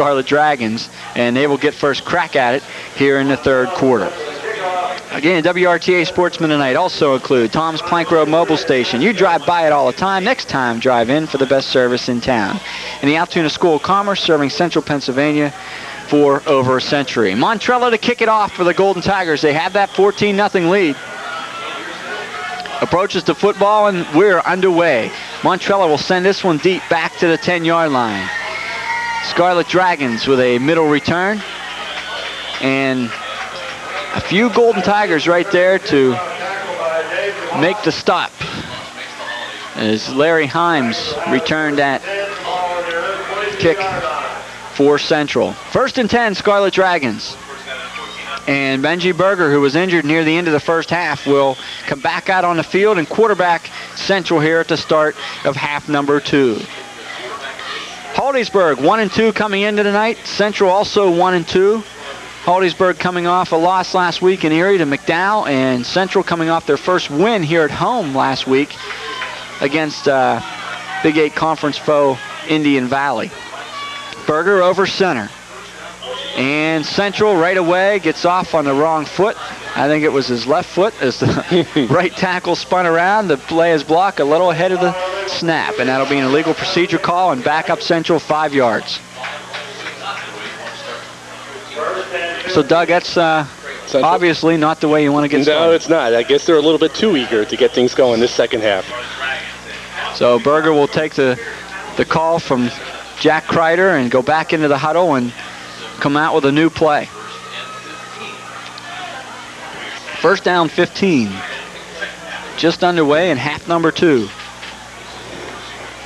Scarlet Dragons, and they will get first crack at it here in the third quarter. Again, WRTA Sportsman tonight also include Tom's Plank Road Mobile Station. You drive by it all the time. Next time, drive in for the best service in town. And the Altoona School of Commerce, serving Central Pennsylvania for over a century. Montrella to kick it off for the Golden Tigers. They have that 14-0 lead. Approaches to football, and we're underway. Montrella will send this one deep back to the 10-yard line. Scarlet Dragons with a middle return. And a few Golden Tigers right there to make the stop as Larry Himes returned that kick for Central. 1st and 10, Scarlet Dragons. And Benji Berger, who was injured near the end of the first half, will come back out on the field and quarterback Central here at the start of half number 2. Hollidaysburg 1-2 coming into tonight. Central also 1-2. Hollidaysburg coming off a loss last week in Erie to McDowell, and Central coming off their first win here at home last week against Big 8 conference foe Indian Valley. Berger over center. And Central right away gets off on the wrong foot. I think it was his left foot as the right tackle spun around. The play is blocked a little ahead of the snap, and that'll be an illegal procedure call and back up Central 5 yards. So, Doug, that's obviously not the way you want to get started. No, it's not. I guess they're a little bit too eager to get things going this second half. So Berger will take the call from Jack Kreider and go back into the huddle and come out with a new play. 1st down 15. Just underway in half number 2.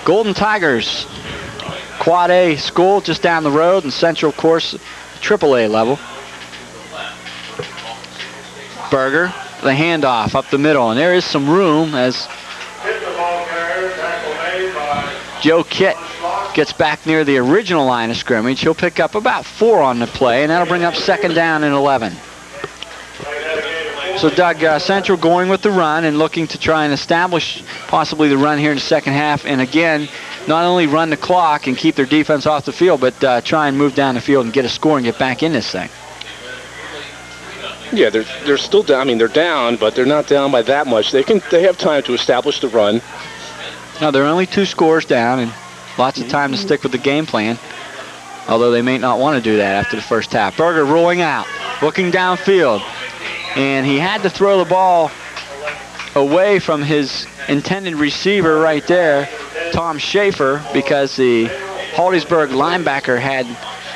Golden Tigers, Quad A school just down the road, and Central, of course, AAA level. Berger, the handoff up the middle, and there is some room as Joe Kitt gets back near the original line of scrimmage. He'll pick up about 4 on the play, and that'll bring up 2nd down and 11. So Doug, Central going with the run and looking to try and establish possibly the run here in the second half, and again, not only run the clock and keep their defense off the field, but try and move down the field and get a score and get back in this thing. Yeah, they're still down. I mean, they're down, but they're not down by that much. They have time to establish the run. Now, they're only 2 scores down and lots of time to stick with the game plan, although they may not want to do that after the first half. Berger rolling out, looking downfield, and he had to throw the ball away from his intended receiver right there, Tom Schaefer, because the Hollidaysburg linebacker had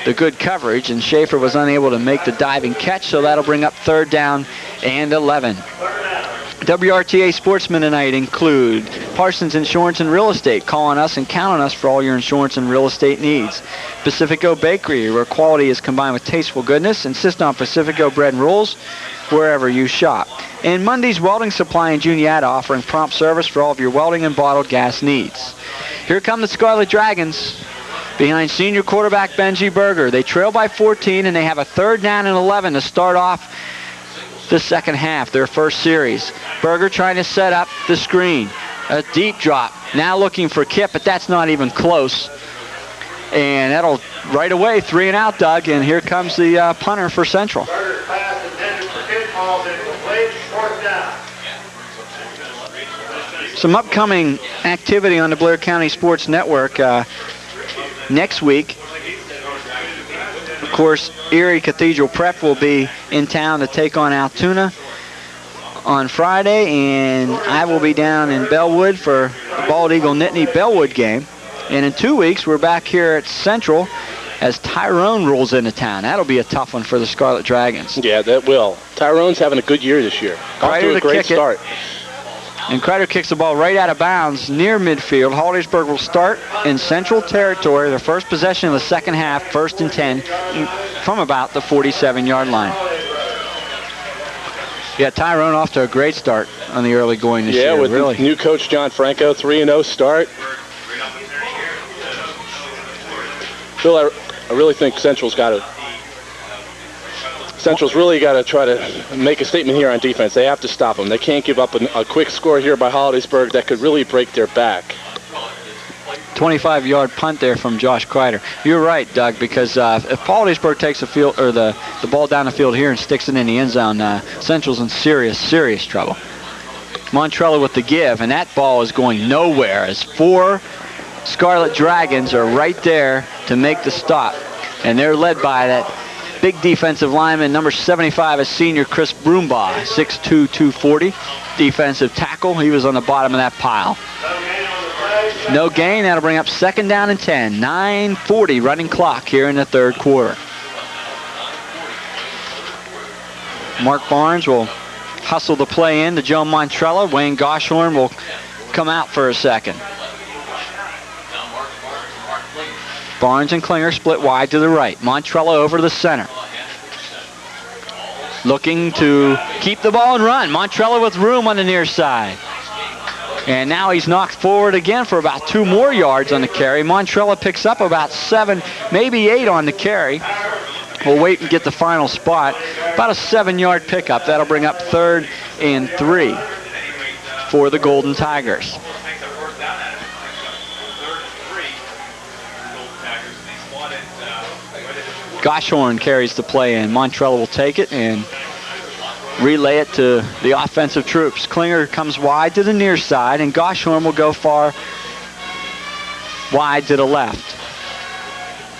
the good coverage, and Schaefer was unable to make the diving catch, so that'll bring up 3rd down and 11. WRTA Sportsmen tonight include Parsons Insurance and Real Estate. Call on us and count on us for all your insurance and real estate needs. Pacifico Bakery, where quality is combined with tasteful goodness. Insist on Pacifico bread and rolls wherever you shop. And Monday's Welding Supply in Juniata, offering prompt service for all of your welding and bottled gas needs. Here come the Scarlet Dragons behind senior quarterback Benji Berger. They trail by 14, and they have a 3rd down and 11 to start off the second half, their first series. Berger trying to set up the screen. A deep drop. Now looking for Kip, but that's not even close. And that'll right away 3 and out, Doug, and here comes the punter for Central. Some upcoming activity on the Blair County Sports Network next week. Of course, Erie Cathedral Prep will be in town to take on Altoona on Friday, and I will be down in Bellwood for the Bald Eagle Nittany Bellwood game. And in 2 weeks, we're back here at Central as Tyrone rolls into town. That'll be a tough one for the Scarlet Dragons. Yeah, that will. Tyrone's having a good year this year. Off to a great start. And Kreider kicks the ball right out of bounds near midfield. Hollidaysburg will start in Central territory, their first possession of the second half, 1st and 10 from about the 47-yard line. Yeah, Tyrone off to a great start on the early going this year. Yeah, with really. New coach John Franco, 3-0 start. Phil, I really think Central's really got to try to make a statement here on defense. They have to stop them. They can't give up a quick score here by Hollidaysburg that could really break their back. 25-yard punt there from Josh Kreider. You're right, Doug, because if Hollidaysburg takes the ball down the field here and sticks it in the end zone, Central's in serious trouble. Montrello with the give, and that ball is going nowhere as 4 Scarlet Dragons are right there to make the stop. And they're led by that big defensive lineman, number 75, is senior Chris Broombaugh, 6'2", 240. Defensive tackle. He was on the bottom of that pile. No gain. That'll bring up 2nd down and 10. 9:40 running clock here in the 3rd quarter. Mark Barnes will hustle the play in to Joe Montrello. Wayne Goshorn will come out for a second. Barnes and Klinger split wide to the right. Montrello over to the center. Looking to keep the ball and run. Montrello with room on the near side. And now he's knocked forward again for about 2 more yards on the carry. Montrello picks up about 7, maybe 8 on the carry. We'll wait and get the final spot. About a 7-yard pickup. That'll bring up 3rd and 3 for the Golden Tigers. Goshorn carries the play in. Montrello will take it and relay it to the offensive troops. Klinger comes wide to the near side, and Goshorn will go far wide to the left.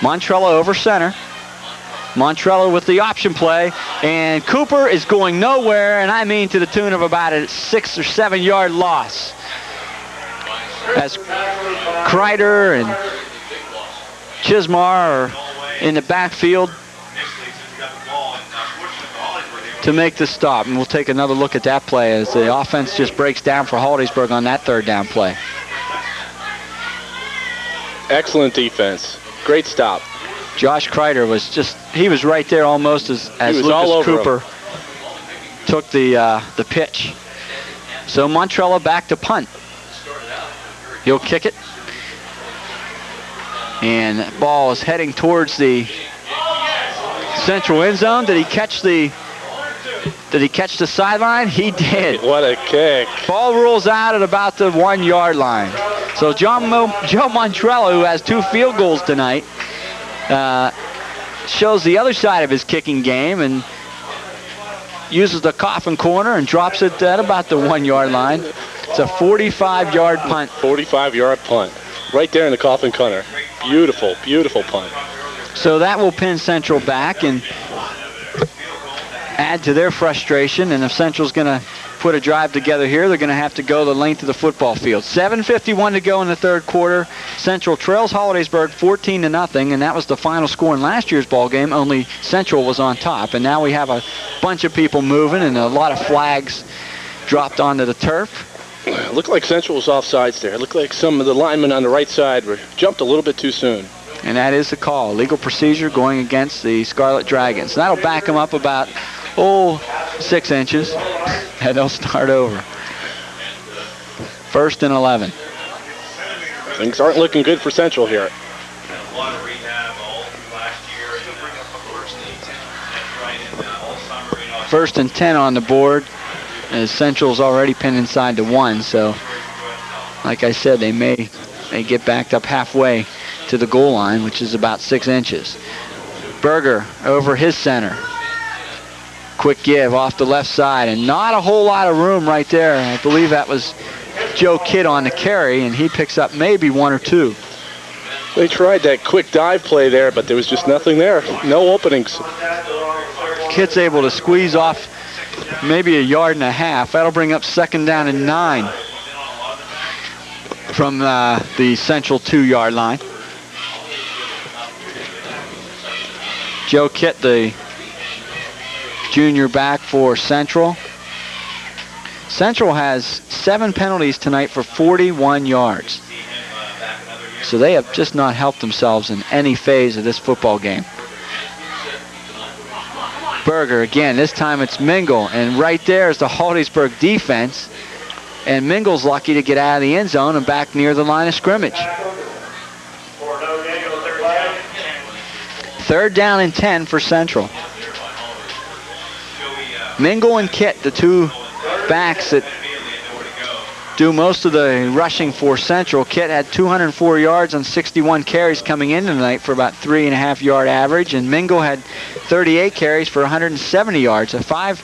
Montrello over center. Montrello with the option play, and Cooper is going nowhere, and I mean to the tune of about a 6 or 7 yard loss. As Kreider and Chismar are in the backfield to make the stop. And we'll take another look at that play as the offense just breaks down for Hollidaysburg on that 3rd down play. Excellent defense. Great stop. Josh Kreider he was right there almost as Lucas Cooper took the pitch. So Montrello back to punt. He'll kick it. And that ball is heading towards the Central end zone. Did he catch the sideline? He did. What a kick. Ball rolls out at about the 1 yard line. So Joe Montrello, who has 2 field goals tonight, shows the other side of his kicking game and uses the coffin corner and drops it at about the 1 yard line. It's a 45-yard punt. 45-yard punt. Right there in the coffin corner. Beautiful, beautiful punt. So that will pin Central back and add to their frustration. And if Central's going to put a drive together here, they're going to have to go the length of the football field. 7:51 to go in the 3rd quarter. Central trails Hollidaysburg 14-0, and that was the final score in last year's ball game. Only Central was on top. And now we have a bunch of people moving and a lot of flags dropped onto the turf. It looked like Central was offsides there. It looked like some of the linemen on the right side jumped a little bit too soon. And that is the call. Legal procedure going against the Scarlet Dragons. That'll back them up about, 6 inches. And they'll start over. 1st and 11. Things aren't looking good for Central here. 1st and 10 on the board. As Central's already pinned inside the 1, so like I said, they may get backed up halfway to the goal line, which is about 6 inches. Berger over his center. Quick give off the left side, and not a whole lot of room right there. I believe that was Joe Kidd on the carry, and he picks up maybe 1 or 2. They tried that quick dive play there, but there was just nothing there. No openings. Kidd's able to squeeze off maybe 1.5 yards. That'll bring up 2nd down and 9 from the Central 2-yard line. Joe Kitt, the junior back for Central. Central has 7 penalties tonight for 41 yards. So they have just not helped themselves in any phase of this football game. Berger again, this time it's Mingle, and right there is the Hollidaysburg defense, and Mingle's lucky to get out of the end zone and back near the line of scrimmage. 3rd down and 10 for Central. Mingle and Kitt, the 2 backs that do most of the rushing for Central. Kit had 204 yards on 61 carries coming in tonight for about 3.5 yard average, and Mingle had 38 carries for 170 yards, a 5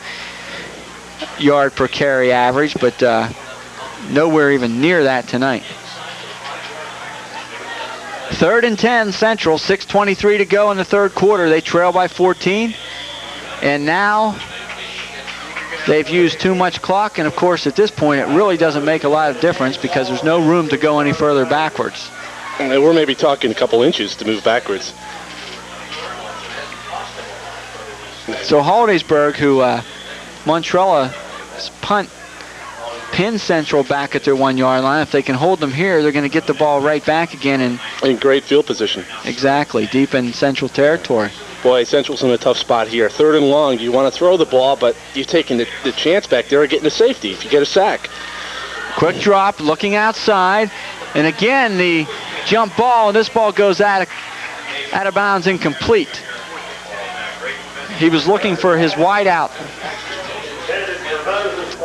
yard per carry average, but nowhere even near that tonight. 3rd and 10 Central, 6:23 to go in the third quarter. They trail by 14, and now they've used too much clock, and of course at this point it really doesn't make a lot of difference because there's no room to go any further backwards. And we're maybe talking a couple inches to move backwards. So Hollidaysburg, who Montrella's punt pin Central back at their 1 yard line. If they can hold them here, they're going to get the ball right back again. In great field position. Exactly, deep in Central territory. Boy, Central's in a tough spot here. 3rd and long, you want to throw the ball, but you're taking the chance back there of getting a safety if you get a sack. Quick drop, looking outside, and again the jump ball, and this ball goes out of bounds, incomplete. He was looking for his wideout,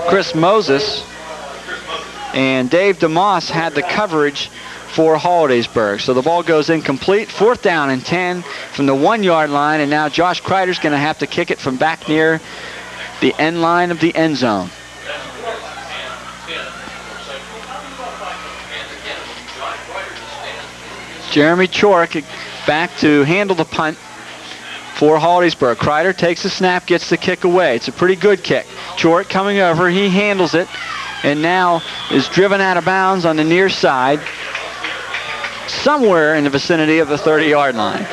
Chris Moses, and Dave DeMoss had the coverage for Hollidaysburg. So the ball goes incomplete. 4th down and 10 from the 1 yard line, and now Josh Kreider's going to have to kick it from back near the end line of the end zone. Jeremy Chork back to handle the punt for Hollidaysburg. Kreider takes the snap, gets the kick away. It's a pretty good kick. Chork coming over, he handles it, and now is driven out of bounds on the near side, somewhere in the vicinity of the 30-yard line.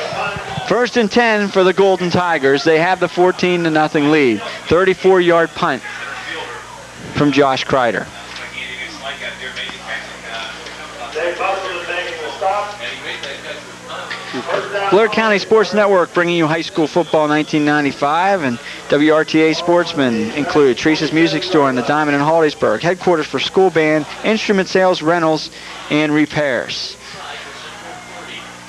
1st and 10 for the Golden Tigers. They have the 14-0 lead. 34-yard punt from Josh Kreider. Blair County Sports Network bringing you high school football 1995, and WRTA sportsmen include Teresa's Music Store and the Diamond in Hollidaysburg, headquarters for school band, instrument sales, rentals, and repairs.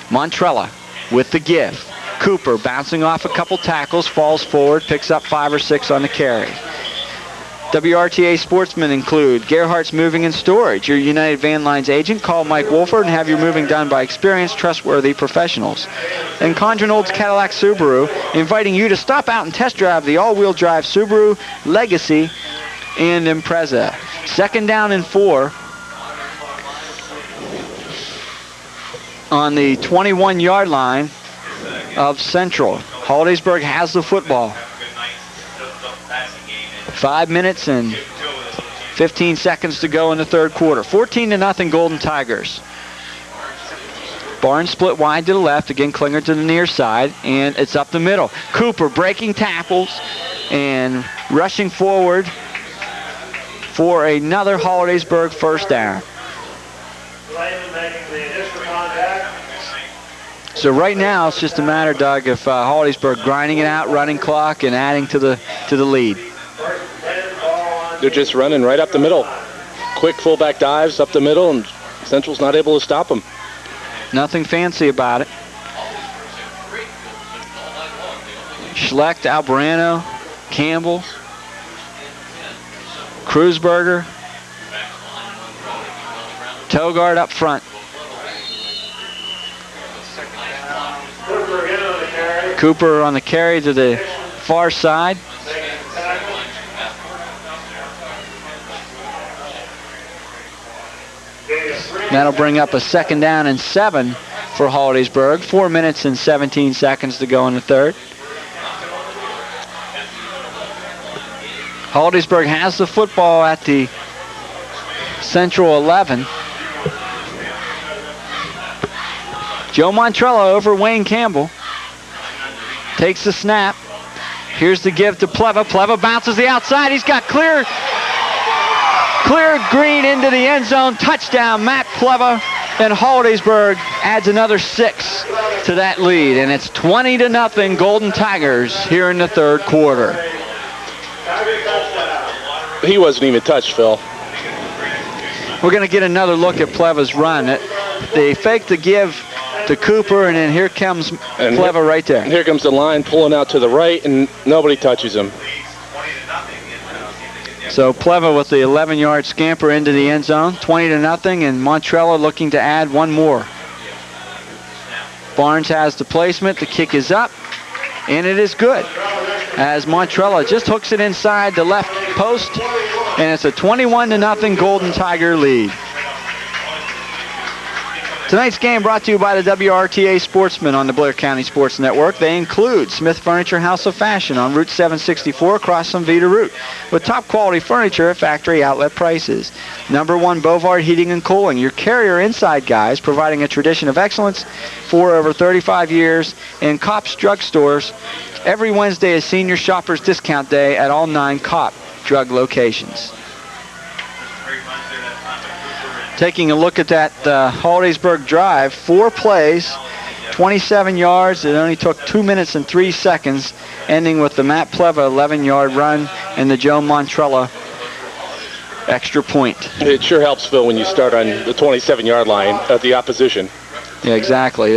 Montrella with the give. Cooper bouncing off a couple tackles, falls forward, picks up 5 or 6 on the carry. WRTA sportsmen include Gerhardt's Moving and Storage, your United Van Lines agent. Call Mike Wolford and have your moving done by experienced, trustworthy professionals. And Condren Olds Cadillac Subaru, inviting you to stop out and test drive the all-wheel drive Subaru Legacy and Impreza. 2nd down and 4 on the 21-yard line of Central. Hollidaysburg has the football. 5 minutes and 15 seconds to go in the third quarter. 14-0 Golden Tigers. Barnes split wide to the left. Again, Klinger to the near side, and it's up the middle. Cooper breaking tackles and rushing forward for another Hollidaysburg 1st down. So right now it's just a matter, Doug, of Hollidaysburg grinding it out, running clock, and adding to the lead. They're just running right up the middle. Quick fullback dives up the middle, and Central's not able to stop them. Nothing fancy about it. Schlecht, Albarano, Campbell, Kreuzberger, Togard up front. Cooper on the carry to the far side. That'll bring up a 2nd down and 7 for Hollidaysburg. 4 minutes and 17 seconds to go in the third. Hollidaysburg has the football at the Central 11. Joe Montrella over Wayne Campbell. Takes the snap. Here's the give to Pleva. Pleva bounces the outside. He's got clear green into the end zone. Touchdown, Matt Pleva. And Hollidaysburg adds another 6 to that lead. And it's 20-0 Golden Tigers here in the third quarter. He wasn't even touched, Phil. We're going to get another look at Pleva's run. They fake the give to Cooper, and then here comes Pleva right there. And here comes the line pulling out to the right, and nobody touches him. So Pleva with the 11-yard scamper into the end zone, 20-0, and Montrella looking to add one more. Barnes has the placement. The kick is up, and it is good, as Montrella just hooks it inside the left post, and it's a 21-0 Golden Tiger lead. Tonight's game brought to you by the WRTA Sportsmen on the Blair County Sports Network. They include Smith Furniture House of Fashion on Route 764 across from Vita Route, with top quality furniture at factory outlet prices. Number 1 Bovard Heating and Cooling, your carrier inside guys, providing a tradition of excellence for over 35 years. And Kopp's Drug Stores. Every Wednesday is Senior Shoppers Discount Day at all 9 Kopp drug locations. Taking a look at that Hollidaysburg drive, 4 plays, 27 yards. It only took 2 minutes and 3 seconds, ending with the Matt Pleva 11-yard run and the Joe Montrella extra point. It sure helps, Phil, when you start on the 27-yard line of the opposition. Yeah, exactly.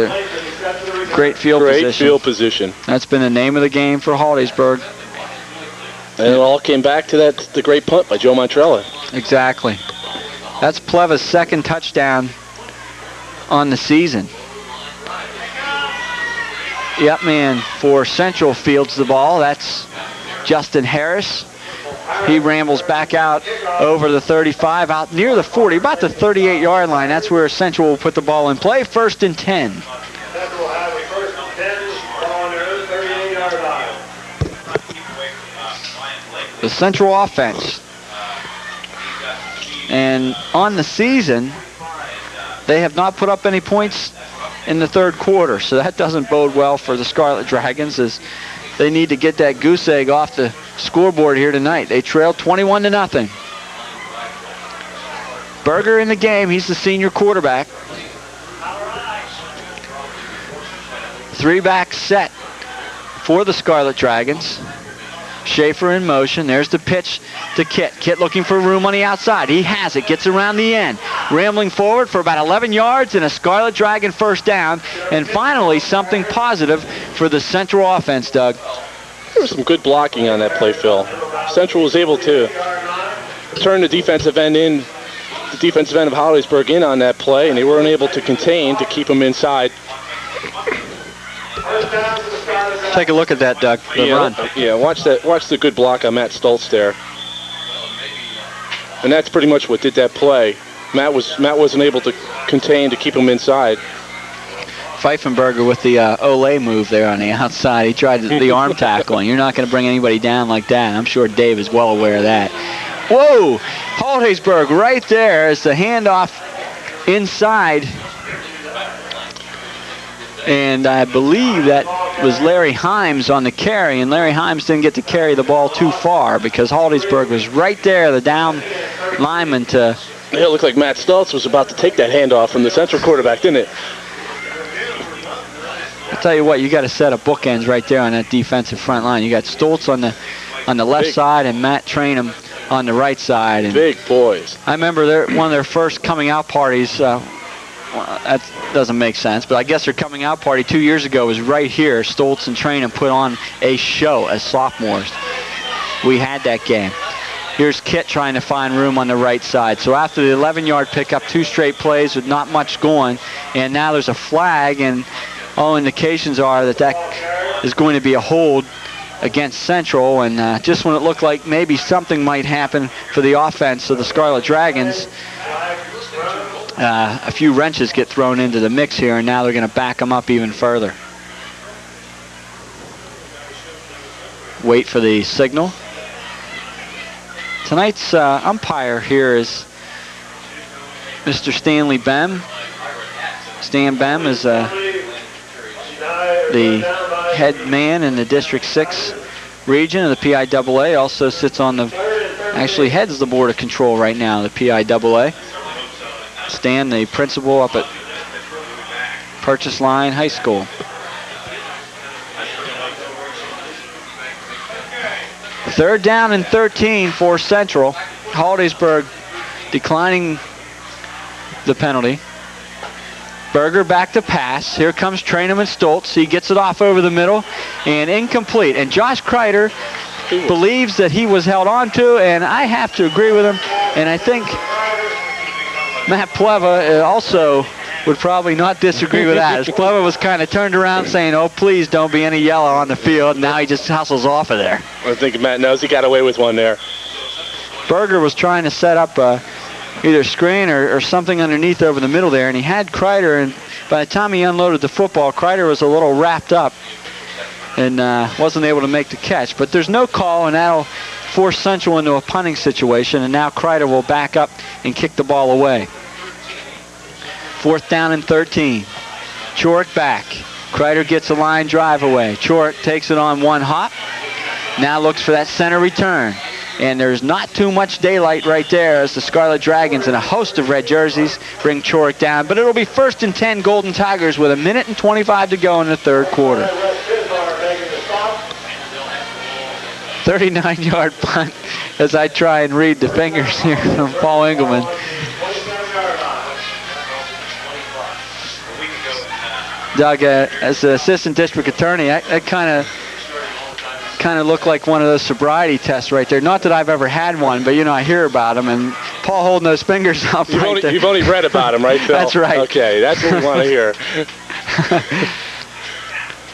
Great field position. Great field position. That's been the name of the game for Hollidaysburg. And it all came back to the great punt by Joe Montrella. Exactly. That's Pleva's second touchdown on the season. The up man for Central fields the ball. That's Justin Harris. He rambles back out over the 35, out near the 40, about the 38-yard line. That's where Central will put the ball in play. 1st and 10. The Central offense. And on the season, they have not put up any points in the third quarter, so that doesn't bode well for the Scarlet Dragons, as they need to get that goose egg off the scoreboard here tonight. They trail 21-0. Berger in the game. He's the senior quarterback. 3-back set for the Scarlet Dragons. Schaefer in motion. There's the pitch to Kit. Kit looking for room on the outside. He has it. Gets around the end. Rambling forward for about 11 yards and a Scarlet Dragon first down. And finally, something positive for the Central offense, Doug. There was some good blocking on that play, Phil. Central was able to turn the defensive end of Hollidaysburg in on that play, and they weren't able to contain to keep them inside. Take a look at that, Doug. The run. Yeah, watch the good block on Matt Stoltz there. And that's pretty much what did that play. Matt wasn't able to contain to keep him inside. Pfeifenberger with the Olay move there on the outside. He tried the arm tackling. You're not going to bring anybody down like that. I'm sure Dave is well aware of that. Whoa! Hollidaysburg right there as the handoff inside. And I believe that was Larry Himes on the carry, and Larry Himes didn't get to carry the ball too far because Hollidaysburg was right there, the down lineman to... Yeah, it looked like Matt Stoltz was about to take that handoff from the Central quarterback, didn't it? I'll tell you what, you got a set of bookends right there on that defensive front line. You got Stoltz on the left side and Matt Trainham on the right side. And big boys. I remember one of their first coming out parties. That doesn't make sense, but I guess their coming out party 2 years ago was right here. Stoltz and Trainham put on a show as sophomores. We had that game. Here's Kit trying to find room on the right side. So after the 11-yard pickup, 2 straight plays with not much going, and now there's a flag, and all indications are that is going to be a hold against Central, and just when it looked like maybe something might happen for the offense of the Scarlet Dragons, a few wrenches get thrown into the mix here, and now they're going to back them up even further. Wait for the signal. Tonight's umpire here is Mr. Stanley Bem. Stan Bem is the head man in the District 6 region of the PIAA. Also sits on actually heads the board of control right now, the PIAA. Stan, the principal up at Purchase Line High School. Third down and 13 for Central. Hollidaysburg declining the penalty. Berger back to pass. Here comes Trainham and Stoltz. He gets it off over the middle and incomplete. And Josh Kreider believes that he was held on to, and I have to agree with him. And I think Matt Pleva also would probably not disagree with that, as Pleva was kind of turned around saying, oh, please don't be any yellow on the field. Now he just hustles off of there. I think Matt knows he got away with one there. Berger was trying to set up either screen or something underneath over the middle there, and he had Kreider, and by the time he unloaded the football, Kreider was a little wrapped up and wasn't able to make the catch. But there's no call, and that'll force Central into a punting situation, and now Kreider will back up and kick the ball away. 4th down and 13. Chorick back. Kreider gets a line drive away. Chorick takes it on one hop. Now looks for that center return. And there's not too much daylight right there as the Scarlet Dragons and a host of red jerseys bring Chorick down. But it'll be 1st and 10 Golden Tigers with 1:25 to go in the 3rd quarter. 39-yard punt as I try and read the fingers here from Paul Engelman. Doug, as the assistant district attorney, that kind of looked like one of those sobriety tests right there. Not that I've ever had one, but, you know, I hear about them. And Paul holding those fingers up there. You've only read about them, right, Phil? That's right. Okay, that's what we want to hear.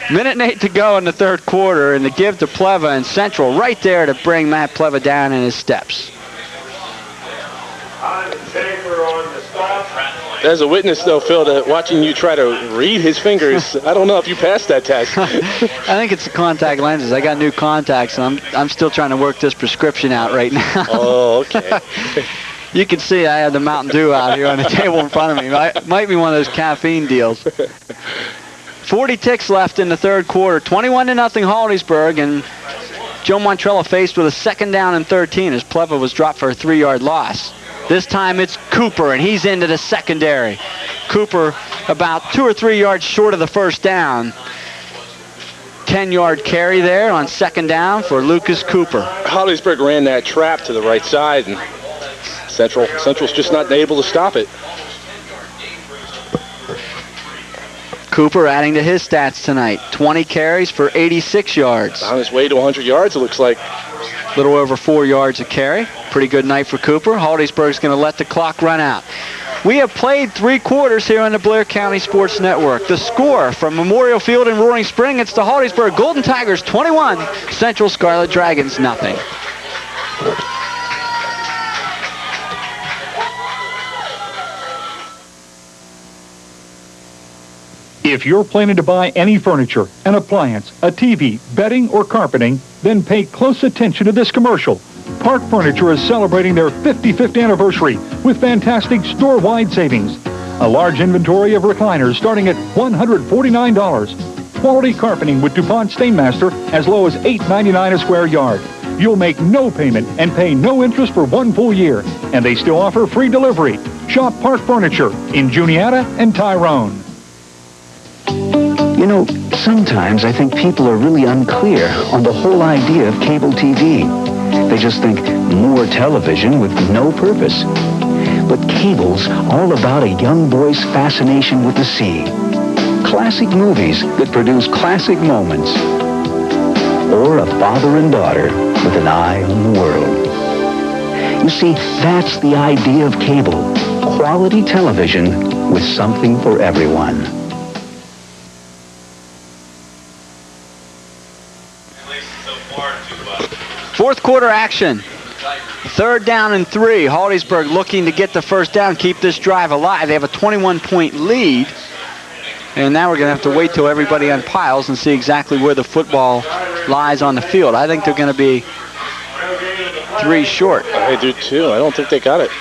1:08 to go in the 3rd quarter, and the give to Pleva and Central right there to bring Matt Pleva down in his steps. As a witness, though, Phil, to watching you try to read his fingers, I don't know if you passed that test. I think it's the contact lenses. I got new contacts, and I'm still trying to work this prescription out right now. Oh, okay. You can see I have the Mountain Dew out here on the table in front of me. Might be one of those caffeine deals. 40 ticks left in the 3rd quarter. 21-0 Hollidaysburg, and Joe Montrella faced with a 2nd down and 13 as Pleva was dropped for a 3-yard loss. This time it's Cooper, and he's into the secondary. Cooper about 2 or 3 yards short of the 1st down. 10-yard carry there on 2nd down for Lucas Cooper. Hollidaysburg ran that trap to the right side, and Central's just not able to stop it. Cooper adding to his stats tonight. 20 carries for 86 yards. On his way to 100 yards, it looks like. A little over 4 yards a carry. Pretty good night for Cooper. Hollidaysburg's going to let the clock run out. We have played 3 quarters here on the Blair County Sports Network. The score from Memorial Field in Roaring Spring, it's the Hollidaysburg Golden Tigers 21, Central Scarlet Dragons nothing. If you're planning to buy any furniture, an appliance, a TV, bedding, or carpeting, then pay close attention to this commercial. Park Furniture is celebrating their 55th anniversary with fantastic store-wide savings. A large inventory of recliners starting at $149. Quality carpeting with DuPont Stainmaster as low as $8.99 a square yard. You'll make no payment and pay no interest for 1 full year. And they still offer free delivery. Shop Park Furniture in Juniata and Tyrone. You know, sometimes I think people are really unclear on the whole idea of cable TV. They just think more television with no purpose. But cable's all about a young boy's fascination with the sea. Classic movies that produce classic moments. Or a father and daughter with an eye on the world. You see, that's the idea of cable. Quality television with something for everyone. Fourth quarter action. 3rd down and 3. Hollidaysburg looking to get the 1st down, keep this drive alive. They have a 21-point lead. And now we're going to have to wait till everybody unpiles and see exactly where the football lies on the field. I think they're going to be 3 short. I do too. I don't think they got it.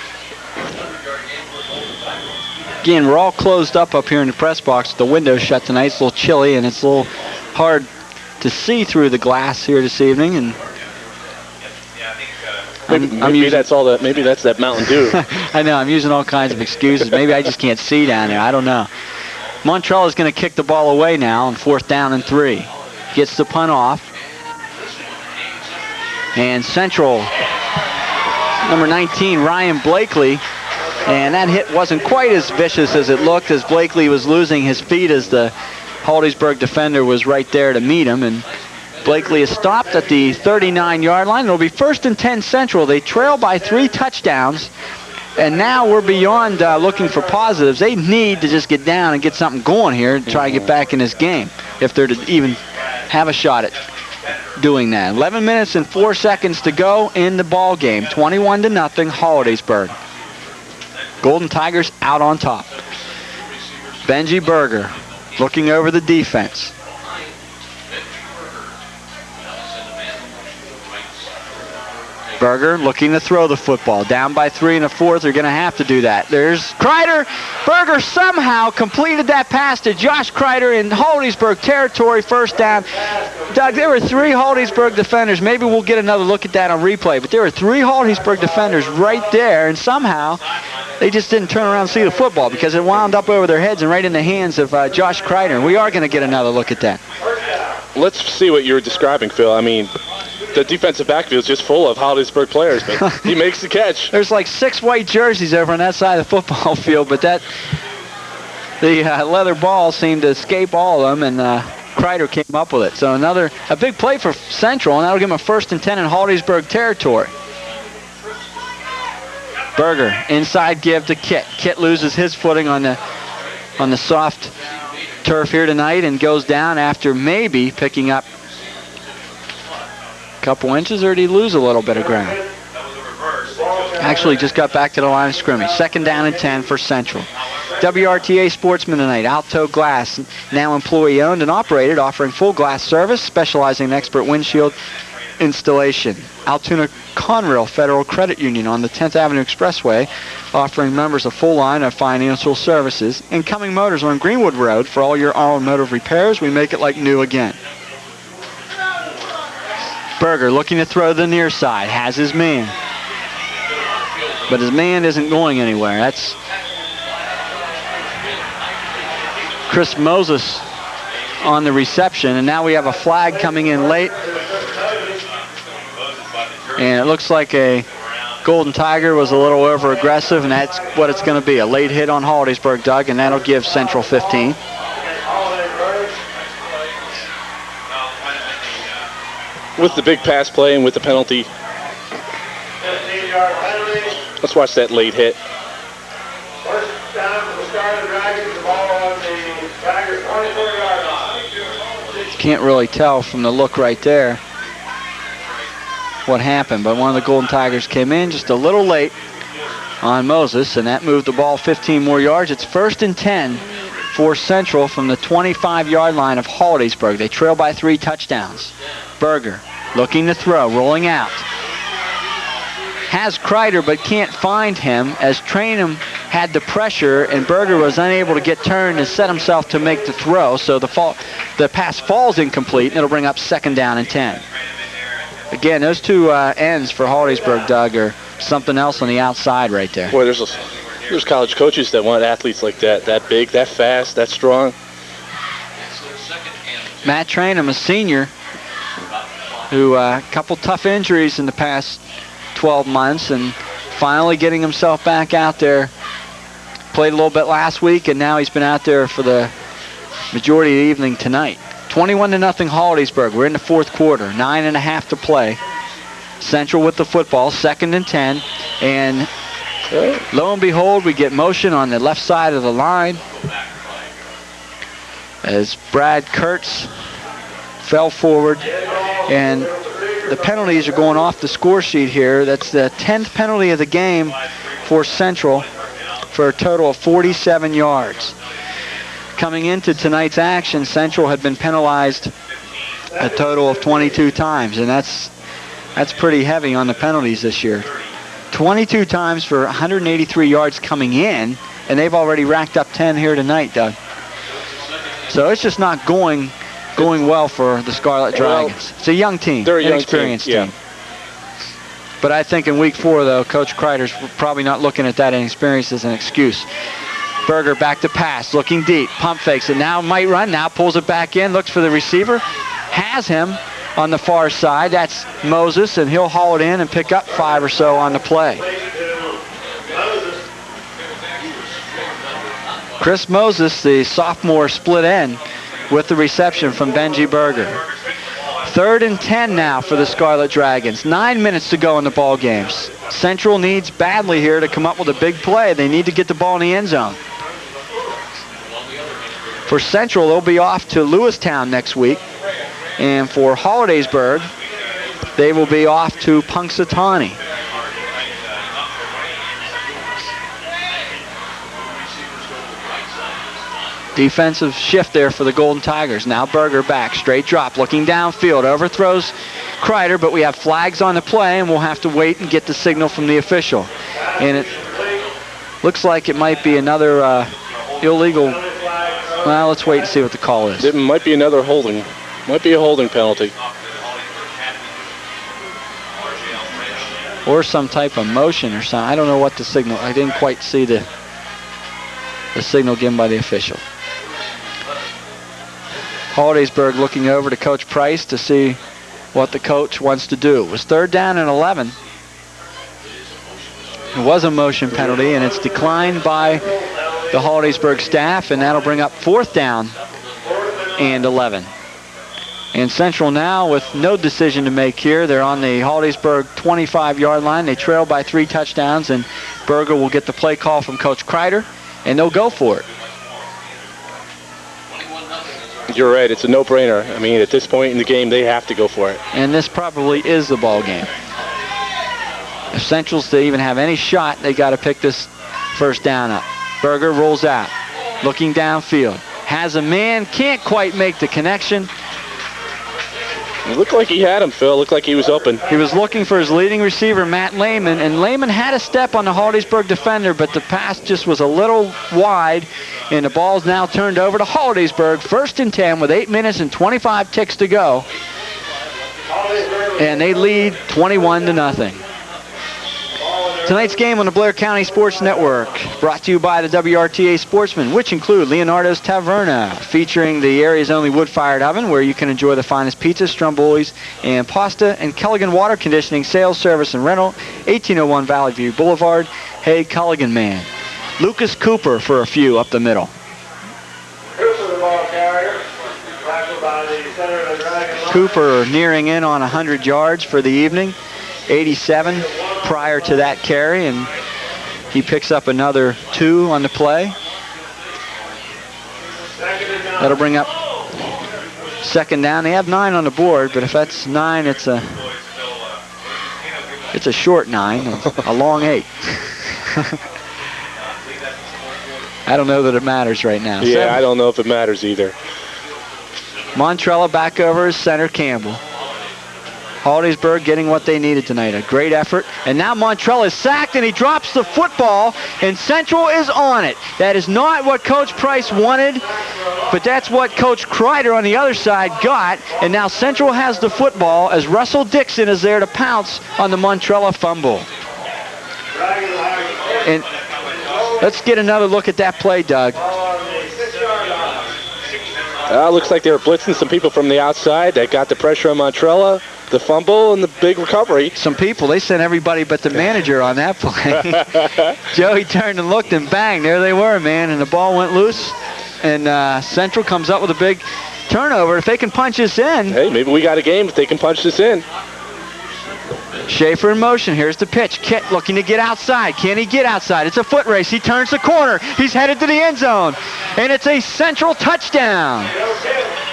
Again, we're all closed up here in the press box. The window's shut tonight. It's a little chilly, and it's a little hard to see through the glass here this evening. And maybe that's that Mountain Dew. I know, I'm using all kinds of excuses. Maybe I just can't see down there. I don't know. Montrell is going to kick the ball away now on 4th down and 3. Gets the punt off. And Central, number 19, Ryan Blakely. And that hit wasn't quite as vicious as it looked, as Blakely was losing his feet as the Hollidaysburg defender was right there to meet him. And Blakely is stopped at the 39-yard line. It'll be 1st and 10 Central. They trail by 3 touchdowns. And now we're beyond looking for positives. They need to just get down and get something going here and try to get back in this game if they're to even have a shot at doing that. 11 minutes and 4 seconds to go in the ball game. 21-0, Hollidaysburg. Golden Tigers out on top. Benji Berger looking over the defense. Berger looking to throw the football. Down by 3 in the 4th. They're going to have to do that. There's Kreider. Berger somehow completed that pass to Josh Kreider in Hollidaysburg territory. 1st down. Doug, there were 3 Hollidaysburg defenders. Maybe we'll get another look at that on replay. But there were 3 Hollidaysburg defenders right there. And somehow they just didn't turn around and see the football because it wound up over their heads and right in the hands of Josh Kreider. And we are going to get another look at that. Let's see what you're describing, Phil. I mean, the defensive backfield is just full of Hollidaysburg players, but he makes the catch. There's like 6 white jerseys over on that side of the football field, but the leather ball seemed to escape all of them, and Kreider came up with it. So a big play for Central, and that'll give them a 1st and 10 in Hollidaysburg territory. Berger, inside give to Kit. Kit loses his footing on the soft turf here tonight and goes down after maybe picking up a couple inches, or did he lose a little bit of ground? Actually just got back to the line of scrimmage. 2nd down and 10 for Central. WRTA Sportsman tonight. Alto Glass, now employee owned and operated, offering full glass service, specializing in expert windshield installation. Altoona Conrail Federal Credit Union on the 10th Avenue Expressway, offering members a full line of financial services. Incoming Motors on Greenwood Road for all your automotive repairs. We make it like new again. Berger looking to throw the near side. Has his man. But his man isn't going anywhere. That's Chris Moses on the reception. And now we have a flag coming in late. And it looks like a Golden Tiger was a little over-aggressive, and that's what it's going to be. A late hit on Hollidaysburg, Doug, and that'll give Central 15. With the big pass play and with the penalty. Let's watch that late hit. Can't really tell from the look right there what happened, but one of the Golden Tigers came in just a little late on Moses, and that moved the ball 15 more yards. It's 1st and 10 for Central from the 25-yard line of Hollidaysburg. They trail by 3 touchdowns. Berger looking to throw, rolling out. Has Kreider but can't find him as Trainham had the pressure, and Berger was unable to get turned and set himself to make the throw, so the pass falls incomplete, and it'll bring up 2nd down and 10. Again, those 2 ends for Hollidaysburg, Doug, are something else on the outside right there. Boy, there's college coaches that want athletes like that big, that fast, that strong. Matt Trainham, a senior, who a couple tough injuries in the past 12 months, and finally getting himself back out there. Played a little bit last week, and now he's been out there for the majority of the evening tonight. 21-0 Hollidaysburg. We're in the 4th quarter. 9.5 to play. Central with the football. 2nd and 10. And lo and behold, we get motion on the left side of the line as Brad Kurtz fell forward. And the penalties are going off the score sheet here. That's the 10th penalty of the game for Central for a total of 47 yards. Coming into tonight's action, Central had been penalized a total of 22 times, and that's pretty heavy on the penalties this year. 22 times for 183 yards coming in, and they've already racked up 10 here tonight, Doug. So it's just not going well for the Scarlet Dragons. It's a young team, they're a young inexperienced team. team. But I think in week 4, though, Coach Kreider's probably not looking at that inexperience as an excuse. Berger back to pass, looking deep, pump fakes it, now might run, now pulls it back in, looks for the receiver, has him on the far side. That's Moses, and he'll haul it in and pick up 5 or so on the play. Chris Moses, the sophomore, split end with the reception from Benji Berger. 3rd and 10 now for the Scarlet Dragons. 9 minutes to go in the ball games. Central needs badly here to come up with a big play. They need to get the ball in the end zone. For Central, they'll be off to Lewistown next week. And for Hollidaysburg, they will be off to Punxsutawney. Defensive shift there for the Golden Tigers. Now Berger back, straight drop, looking downfield, overthrows Kreider, but we have flags on the play, and we'll have to wait and get the signal from the official. And it looks like it might be another illegal. Well, let's wait and see what the call is. It might be another holding. Might be a holding penalty. Or some type of motion or something. I don't know what the signal. I didn't quite see the signal given by the official. Hollidaysburg looking over to Coach Price to see what the coach wants to do. It was 3rd down and 11. It was a motion penalty, and it's declined by the Hollidaysburg staff, and that'll bring up 4th down and 11. And Central now with no decision to make here. They're on the Hollidaysburg 25-yard line. They trail by 3 touchdowns, and Berger will get the play call from Coach Kreider, and they'll go for it. You're right. It's a no-brainer. I mean, at this point in the game, they have to go for it. And this probably is the ball game. If Central's to even have any shot, they got to pick this 1st down up. Berger rolls out, looking downfield. Has a man, can't quite make the connection. It looked like he had him, Phil. It looked like he was open. He was looking for his leading receiver, Matt Lehman, and Lehman had a step on the Hollidaysburg defender, but the pass just was a little wide, and the ball's now turned over to Hollidaysburg. 1st and 10 with 8 minutes and 25 ticks to go. And they lead 21-0. Tonight's game on the Blair County Sports Network, brought to you by the WRTA Sportsmen, which include Leonardo's Taverna, featuring the area's only wood-fired oven, where you can enjoy the finest pizzas, strombolis, and pasta, and Culligan Water Conditioning, Sales, Service, and Rental, 1801 Valley View Boulevard. Hey, Culligan man. Lucas Cooper for a few up the middle. Cooper nearing in on 100 yards for the evening. 87 prior to that carry, and he picks up another 2 on the play. That'll bring up 2nd down. They have 9 on the board, but if that's 9, it's a short 9, a long 8. I don't know that it matters right now. Yeah, I don't know if it matters either. Montrella back over his center, Campbell. Hollidaysburg getting what they needed tonight. A great effort. And now Montrell is sacked, and he drops the football, and Central is on it. That is not what Coach Price wanted, but that's what Coach Kreider on the other side got. And now Central has the football as Russell Dixon is there to pounce on the Montrella fumble. And let's get another look at that play, Doug. Looks like they were blitzing some people from the outside. That got the pressure on Montrella. The fumble and the big recovery. Some people, they sent everybody but the manager on that play. Joey turned and looked, and bang, there they were, man, and the ball went loose. And Central comes up with a big turnover. If they can punch this in. Hey, maybe we got a game if they can punch this in. Schaefer in motion. Here's the pitch. Kit looking to get outside. Can he get outside? It's a foot race. He turns the corner. He's headed to the end zone. And it's a Central touchdown.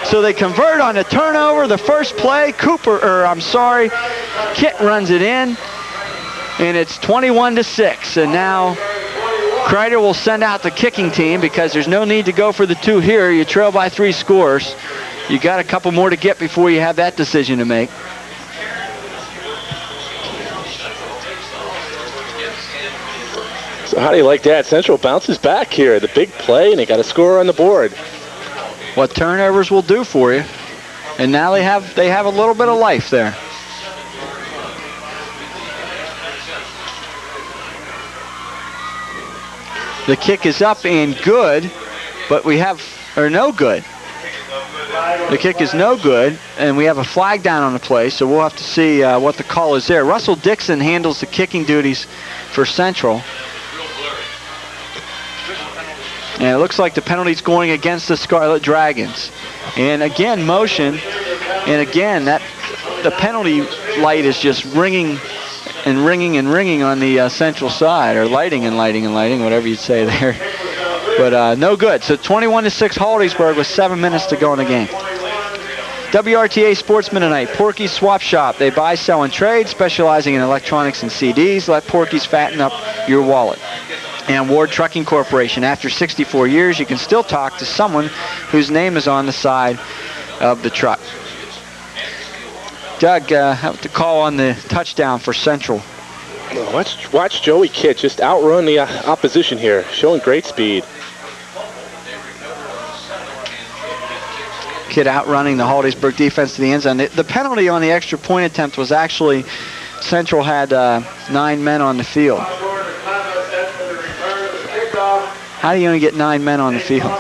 So they convert on the turnover. The first play, Kit runs it in. And it's 21-6. And now Kreider will send out the kicking team because there's no need to go for the 2 here. You trail by 3 scores. You got a couple more to get before you have that decision to make. So how do you like that? Central bounces back here. The big play, and they got a score on the board. What turnovers will do for you. And now they have a little bit of life there. The kick is up and good, but no good. The kick is no good, and we have a flag down on the play, so we'll have to see what the call is there. Russell Dixon handles the kicking duties for Central. And it looks like the penalty's going against the Scarlet Dragons. And again, motion. And again, that the penalty light is just ringing and ringing and ringing on the Central side, or lighting and lighting and lighting, whatever you'd say there. But no good. So 21-6 Hollidaysburg with 7 minutes to go in the game. WRTA Sportsman tonight. Porky's Swap Shop. They buy, sell, and trade, specializing in electronics and CDs. Let Porky's fatten up your wallet. And Ward Trucking Corporation. After 64 years, you can still talk to someone whose name is on the side of the truck. Doug, have to call on the touchdown for Central. Watch Joey Kitt just outrun the opposition here, showing great speed. Kitt outrunning the Hollidaysburg defense to the end zone. The penalty on the extra point attempt was actually Central had 9 men on the field. How do you only get 9 men on the field?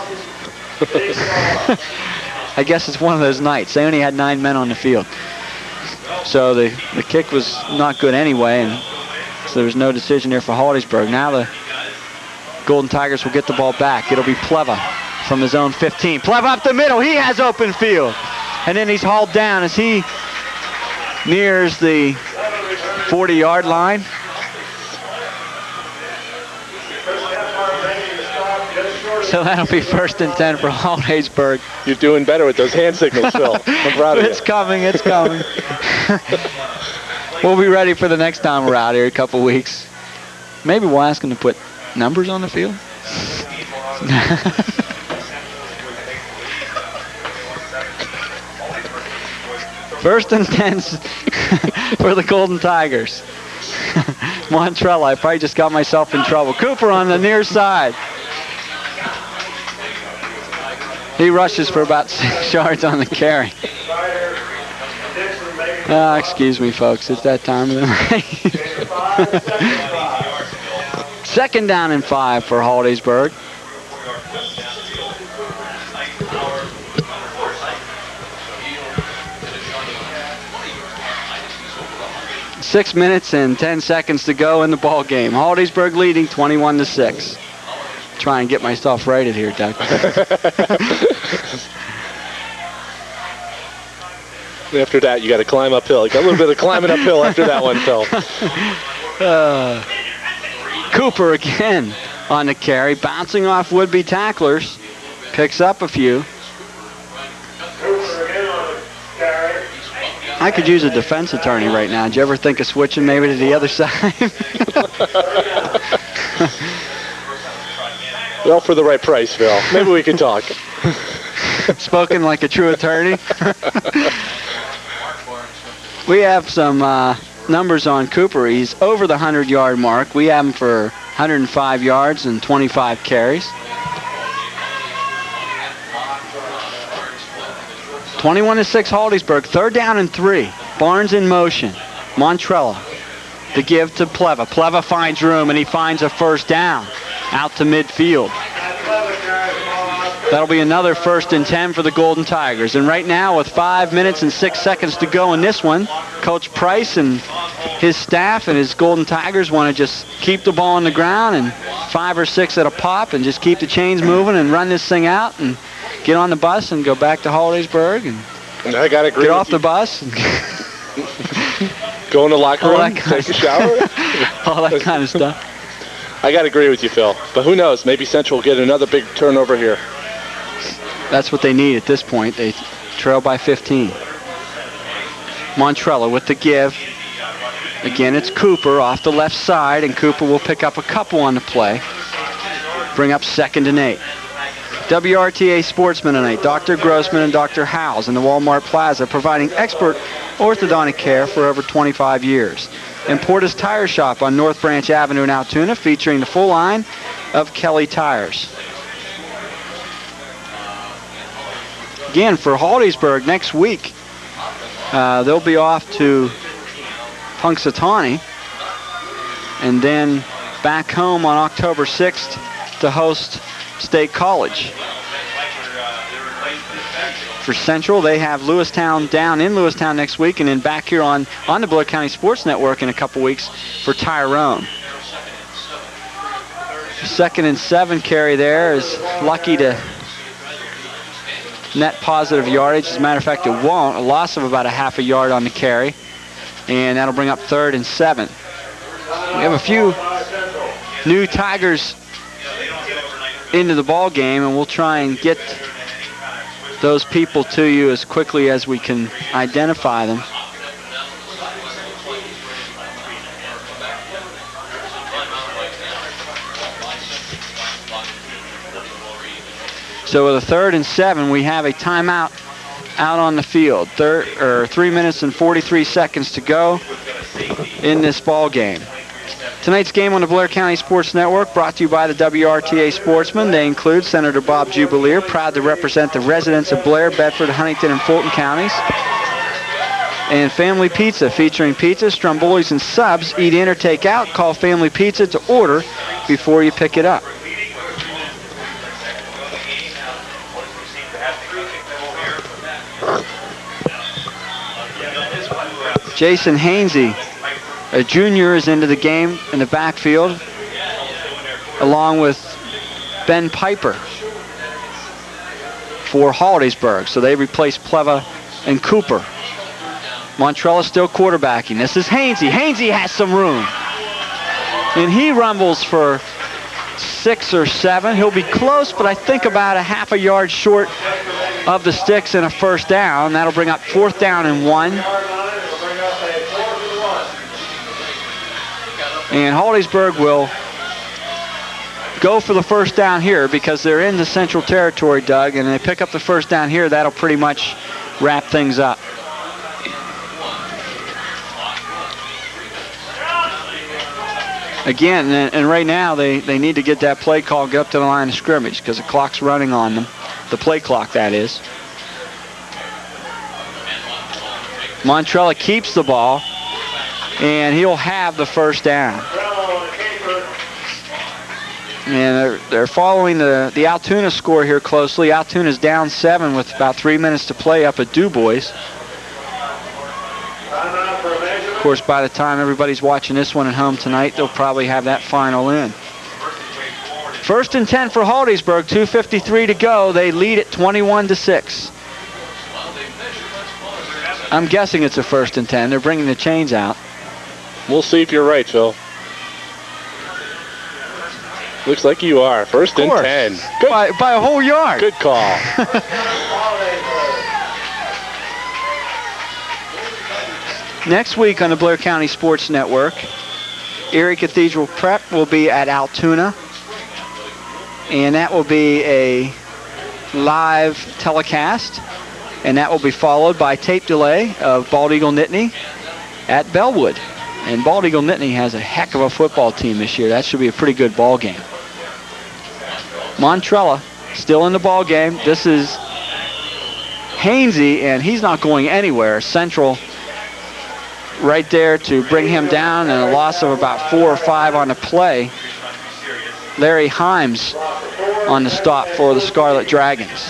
I guess it's one of those nights. They only had 9 men on the field. So the kick was not good anyway, and so there was no decision there for Hollidaysburg. Now the Golden Tigers will get the ball back. It'll be Pleva from his own 15. Pleva up the middle. He has open field. And then he's hauled down as he nears the 40-yard line. So that'll be 1st and 10 for Hollidaysburg. You're doing better with those hand signals, Phil. I'm proud of you. It's coming, it's coming. We'll be ready for the next time we're out here in a couple weeks. Maybe we'll ask them to put numbers on the field. First and 10 for the Golden Tigers. Montrella, I probably just got myself in trouble. Cooper on the near side. He rushes for about 6 yards on the carry. Excuse me, folks. It's that time of the night. 2nd down and 5 for Hollidaysburg. Six minutes and 10 seconds to go in the ball game. Hollidaysburg leading 21-6. Try and get myself righted here, Doug. After that, you got to climb uphill. You got a little bit of climbing uphill after that one, Phil. Cooper again on the carry, bouncing off would-be tacklers. Picks up a few. I could use a defense attorney right now. Did you ever think of switching maybe to the other side? Well, for the right price, Phil. Maybe we can talk. Spoken like a true attorney. We have some numbers on Cooper. He's over the 100-yard mark. We have him for 105 yards and 25 carries. 21-6 Hollidaysburg. 3rd down and 3. Barnes in motion. Montrella. The give to Pleva. Pleva finds room, and he finds a 1st down out to midfield. That'll be another 1st and 10 for the Golden Tigers. And right now, with 5 minutes and 6 seconds to go in this one, Coach Price and his staff and his Golden Tigers want to just keep the ball on the ground and 5 or 6 at a pop and just keep the chains moving and run this thing out and get on the bus and go back to Hollidaysburg and I gotta agree get off the bus. And go in the locker room, take a shower. All that kind of stuff. I got to agree with you, Phil. But who knows? Maybe Central will get another big turnover here. That's what they need at this point. They trail by 15. Montrella with the give. Again, it's Cooper off the left side, and Cooper will pick up a couple on the play. Bring up 2nd and 8. WRTA Sportsman tonight. Dr. Grossman and Dr. Howes in the Walmart Plaza, providing expert orthodontic care for over 25 years. And Portis Tire Shop on North Branch Avenue in Altoona, featuring the full line of Kelly tires. Again, for Hollidaysburg next week, they'll be off to Punxsutawney and then back home on October 6th to host State College. For Central, they have Lewistown down in Lewistown next week, and then back here on the Blair County Sports Network in a couple weeks for Tyrone. 2nd and 7 carry there is lucky to net positive yardage. As a matter of fact, it won't. A loss of about a half a yard on the carry. And that'll bring up 3rd and 7. We have a few new Tigers into the ball game, and we'll try and get those people to you as quickly as we can identify them. So with a 3rd and 7, we have a timeout out on the field. 3 minutes and 43 seconds to go in this ball game. Tonight's game on the Blair County Sports Network brought to you by the WRTA Sportsmen. They include Senator Bob Jubileer, proud to represent the residents of Blair, Bedford, Huntington, and Fulton counties. And Family Pizza, featuring pizza, strombolis, and subs. Eat in or take out. Call Family Pizza to order before you pick it up. Jason Hainsey, a junior, is into the game in the backfield, along with Ben Piper for Hollidaysburg. So they replace Pleva and Cooper. Montrella still quarterbacking. This is Hainsey. Hainsey has some room. And he rumbles for 6 or 7. He'll be close, but I think about a half a yard short of the sticks and a first down. That'll bring up 4th down and 1. And Hollidaysburg will go for the first down here because they're in the Central Territory, Doug, and they pick up the first down here. That'll pretty much wrap things up. Again, and right now they need to get that play call, get up to the line of scrimmage because the clock's running on them. The play clock, that is. Montrella keeps the ball, and he'll have the first down. And they're following the Altoona score here closely. Altoona's down 7 with about 3 minutes to play up at DuBois. Of course, by the time everybody's watching this one at home tonight, they'll probably have that final in. 1st and 10 for Hollidaysburg, 2:53 to go. They lead it 21-6. I'm guessing it's a 1st and 10. They're bringing the chains out. We'll see if you're right, Phil. Looks like you are. 1st and 10. Good. By a whole yard. Good call. Next week on the Blair County Sports Network, Erie Cathedral Prep will be at Altoona. And that will be a live telecast. And that will be followed by tape delay of Bald Eagle Nittany at Bellwood. And Bald Eagle Nittany has a heck of a football team this year. That should be a pretty good ball game. Montrella still in the ball game. This is Hainsey, and he's not going anywhere. Central right there to bring him down, and a loss of about 4 or 5 on the play. Larry Himes on the stop for the Scarlet Dragons.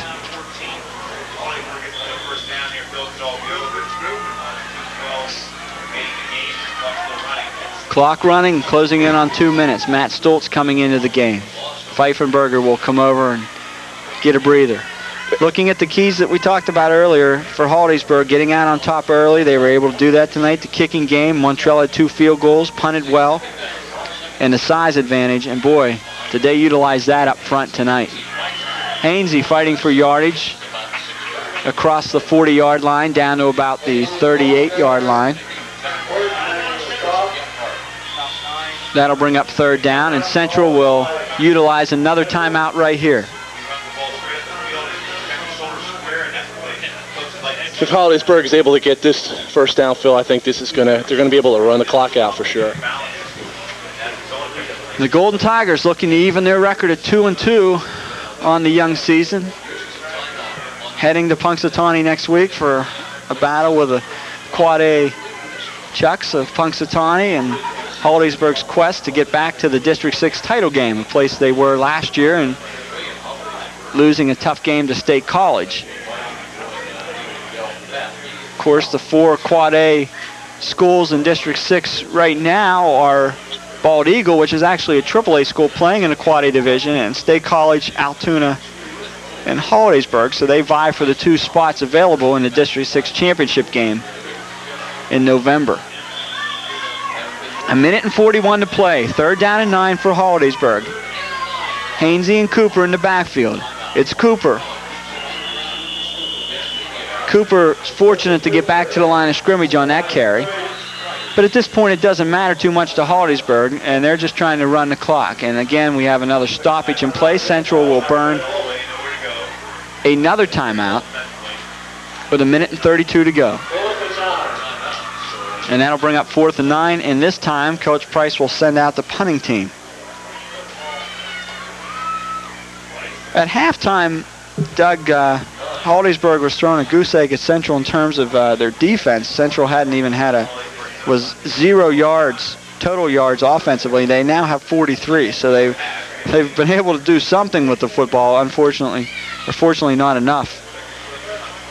Clock running, closing in on 2 minutes. Matt Stoltz coming into the game. Pfeifenberger will come over and get a breather. Looking at the keys that we talked about earlier for Hollidaysburg, getting out on top early. They were able to do that tonight. The kicking game, Montrella had 2 field goals, punted well, and the size advantage. And boy, did they utilize that up front tonight. Hainsey fighting for yardage across the 40-yard line down to about the 38-yard line. That'll bring up 3rd down, and Central will utilize another timeout right here. If Hollidaysburg is able to get this first down, Phil, I think they're going to be able to run the clock out for sure. The Golden Tigers looking to even their record at 2-2 on the young season. Heading to Punxsutawney next week for a battle with the Quad A Chucks of Punxsutawney and Hollidaysburg's quest to get back to the District 6 title game, a place they were last year and losing a tough game to State College. Of course, the 4 Quad A schools in District 6 right now are Bald Eagle, which is actually a AAA school playing in the Quad A division, and State College, Altoona, and Hollidaysburg, so they vie for the 2 spots available in the District 6 championship game in November. 1:41 to play. 3rd down and 9 for Hollidaysburg. Hainsey and Cooper in the backfield. It's Cooper. Cooper's fortunate to get back to the line of scrimmage on that carry. But at this point, it doesn't matter too much to Hollidaysburg, and they're just trying to run the clock. And again, we have another stoppage in play. Central will burn another timeout with 1:32 to go. And that'll bring up 4th and 9, and this time, Coach Price will send out the punting team. At halftime, Doug, Hollidaysburg was throwing a goose egg at Central in terms of their defense. Central hadn't even was 0 yards, total yards offensively. They now have 43, so they've been able to do something with the football, unfortunately, or fortunately not enough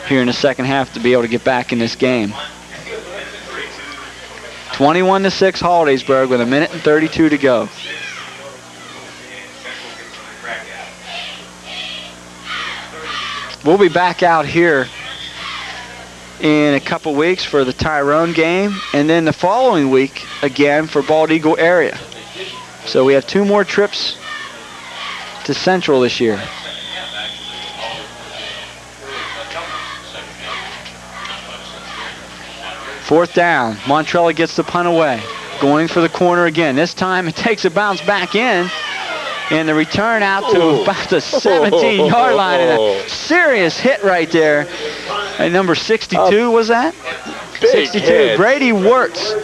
here in the second half to be able to get back in this game. 21-6 Hollidaysburg with 1:32 to go. We'll be back out here in a couple weeks for the Tyrone game, and then the following week again for Bald Eagle area. So we have 2 more trips to Central this year. Fourth down. Montrella gets the punt away. Going for the corner again. This time it takes a bounce back in. And the return out to about the 17-yard line. And a serious hit right there. At number 62, was that? 62. Hit. Brady Wirtz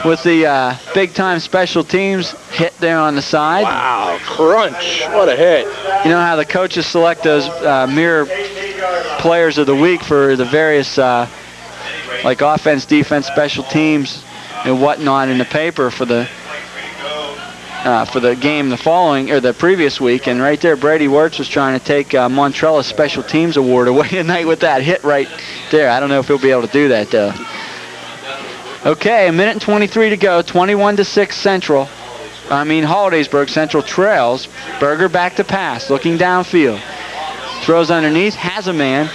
with the big-time special teams hit there on the side. Wow, crunch. What a hit. You know how the coaches select those mirror players of the week for the various like offense, defense, special teams, and whatnot in the paper for the game the previous week. And right there, Brady Wirtz was trying to take Montrella's Special Teams Award away tonight with that hit right there. I don't know if he'll be able to do that, though. Okay, 1:23 to go, 21-6 Central. Hollidaysburg. Central trails. Berger back to pass, looking downfield. Throws underneath, has a man.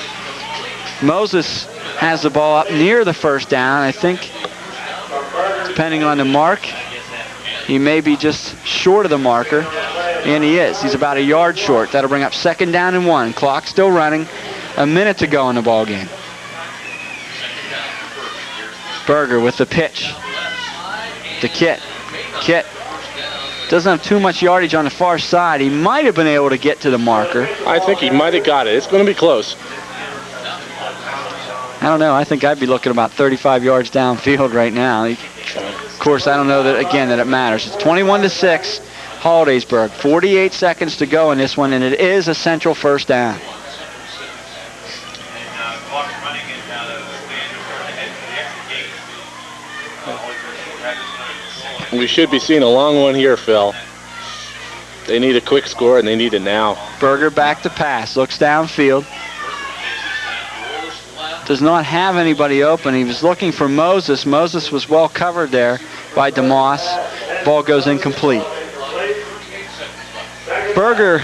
Moses has the ball up near the first down. I think, depending on the mark, he may be just short of the marker, and he is. He's about a yard short. That'll bring up 2nd down and 1. Clock still running. A minute to go in the ball game. Berger with the pitch to Kit. Kit doesn't have too much yardage on the far side. He might have been able to get to the marker. I think he might have got it. It's going to be close. I don't know. I think I'd be looking about 35 yards downfield right now. Of course, I don't know that, again, that it matters. It's 21-6, Hollidaysburg. 48 seconds to go in this one, and it is a Central first down. We should be seeing a long one here, Phil. They need a quick score, and they need it now. Berger back to pass. Looks downfield. Does not have anybody open. He was looking for Moses. Moses was well covered there by DeMoss. Ball goes incomplete. Berger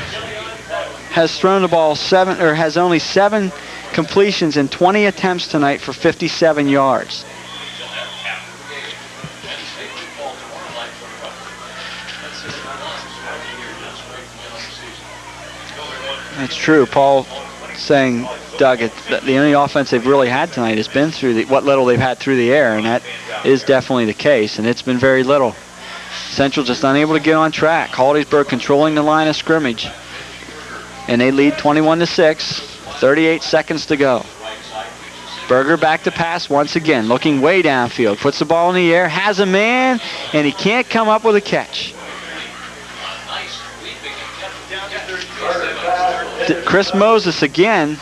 has thrown the ball has only 7 completions in 20 attempts tonight for 57 yards. That's true. Paul saying, Doug, the only offense they've really had tonight has been through what little they've had through the air, and that is definitely the case, and it's been very little. Central just unable to get on track. Hollidaysburg controlling the line of scrimmage, and they lead 21-6, 38 seconds to go. Berger back to pass once again, looking way downfield, puts the ball in the air, has a man, and he can't come up with a catch. Chris Moses again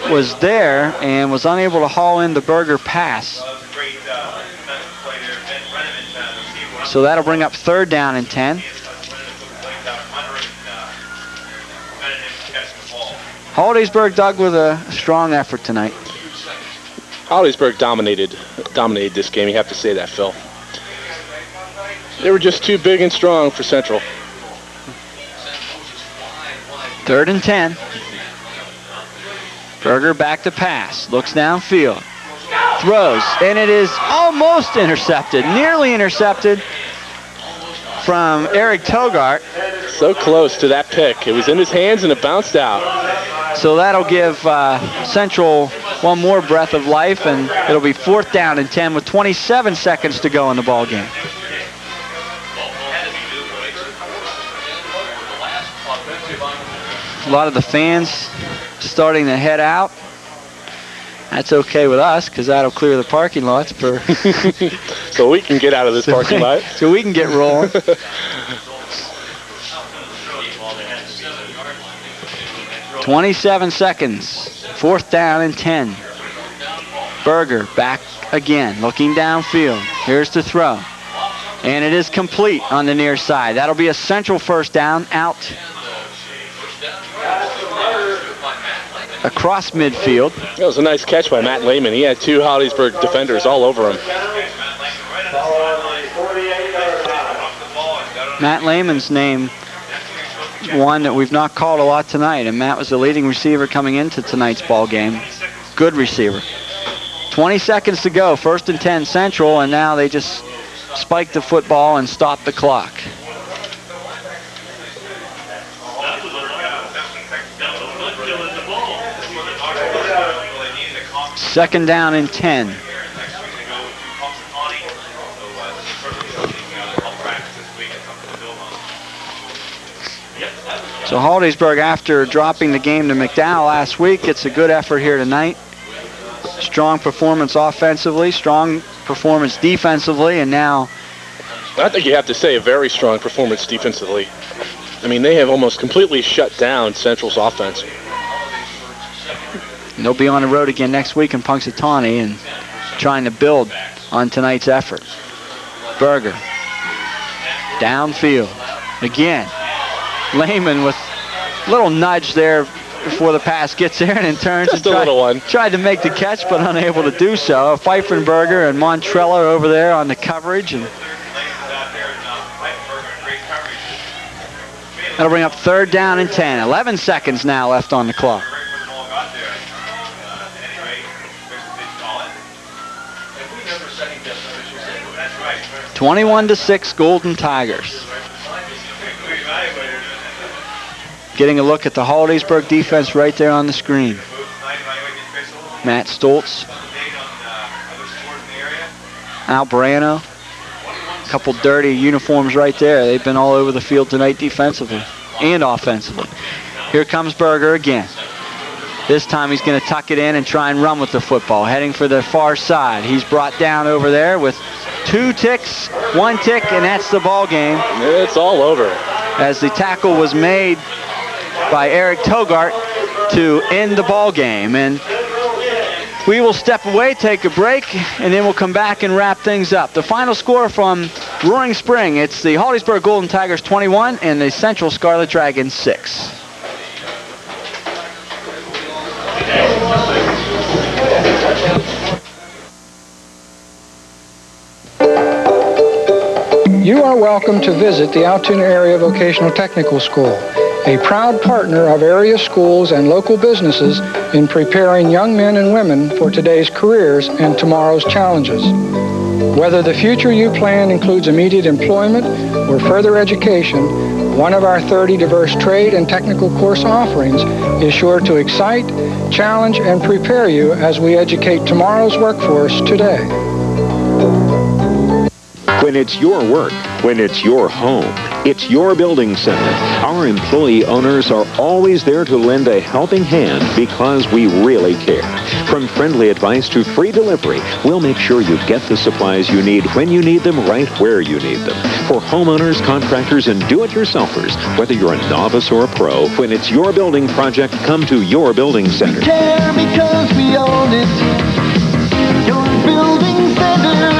was there and was unable to haul in the Berger pass. So that'll bring up 3rd down and 10. Hollidaysburg, Doug, with a strong effort tonight. Hollidaysburg dominated this game. You have to say that, Phil. They were just too big and strong for Central. 3rd and 10. Berger back to pass. Looks downfield. Throws. And it is almost intercepted. Nearly intercepted from Eric Togart. So close to that pick. It was in his hands and it bounced out. So that'll give Central one more breath of life, and it'll be 4th down and 10 with 27 seconds to go in the ball game. A lot of the fans starting to head out. That's okay with us because that'll clear the parking lots for so we can get out of this parking lot. So we can get rolling. 27 seconds. 4th down and 10. Berger back again, looking downfield. Here's the throw. And it is complete on the near side. That'll be a Central 1st down out across midfield. That was a nice catch by Matt Lehman. He had 2 Hollidaysburg defenders all over him. Matt Lehman's name, one that we've not called a lot tonight, and Matt was the leading receiver coming into tonight's ball game. Good receiver. 20 seconds to go, 1st and 10 Central, and now they just spike the football and stop the clock. Second down and 10. So Hollidaysburg, after dropping the game to McDowell last week, gets a good effort here tonight. Strong performance offensively, strong performance defensively, and now... I think you have to say a very strong performance defensively. I mean, they have almost completely shut down Central's offense. And they'll be on the road again next week in Punxsutawney and trying to build on tonight's effort. Berger. Downfield. Again. Lehman with a little nudge there before the pass gets there and then turns Just and tried to make the catch but unable to do so. Pfeifenberger and Montrella over there on the coverage, and that'll bring up 3rd down and 10. 11 seconds now left on the clock. (21-6) Golden Tigers. Getting a look at the Hollidaysburg defense right there on the screen. Matt Stoltz, Al Brano, a couple dirty uniforms right there. They've been all over the field tonight defensively and offensively. Here comes Berger again. This time he's going to tuck it in and try and run with the football, heading for the far side. He's brought down over there with 2 ticks, 1 tick, and that's the ball game. It's all over. As the tackle was made by Eric Togart to end the ball game. And we will step away, take a break, and then we'll come back and wrap things up. The final score from Roaring Spring, it's the Hollidaysburg Golden Tigers 21 and the Central Scarlet Dragons 6. You are welcome to visit the Altoona Area Vocational Technical School, a proud partner of area schools and local businesses in preparing young men and women for today's careers and tomorrow's challenges. Whether the future you plan includes immediate employment or further education, one of our 30 diverse trade and technical course offerings is sure to excite, challenge, and prepare you as we educate tomorrow's workforce today. When it's your work, when it's your home, it's your building center. Our employee owners are always there to lend a helping hand because we really care. From friendly advice to free delivery, we'll make sure you get the supplies you need when you need them, right where you need them. For homeowners, contractors, and do-it-yourselfers, whether you're a novice or a pro, when it's your building project, come to your building center. We care because we own it. Your building centers.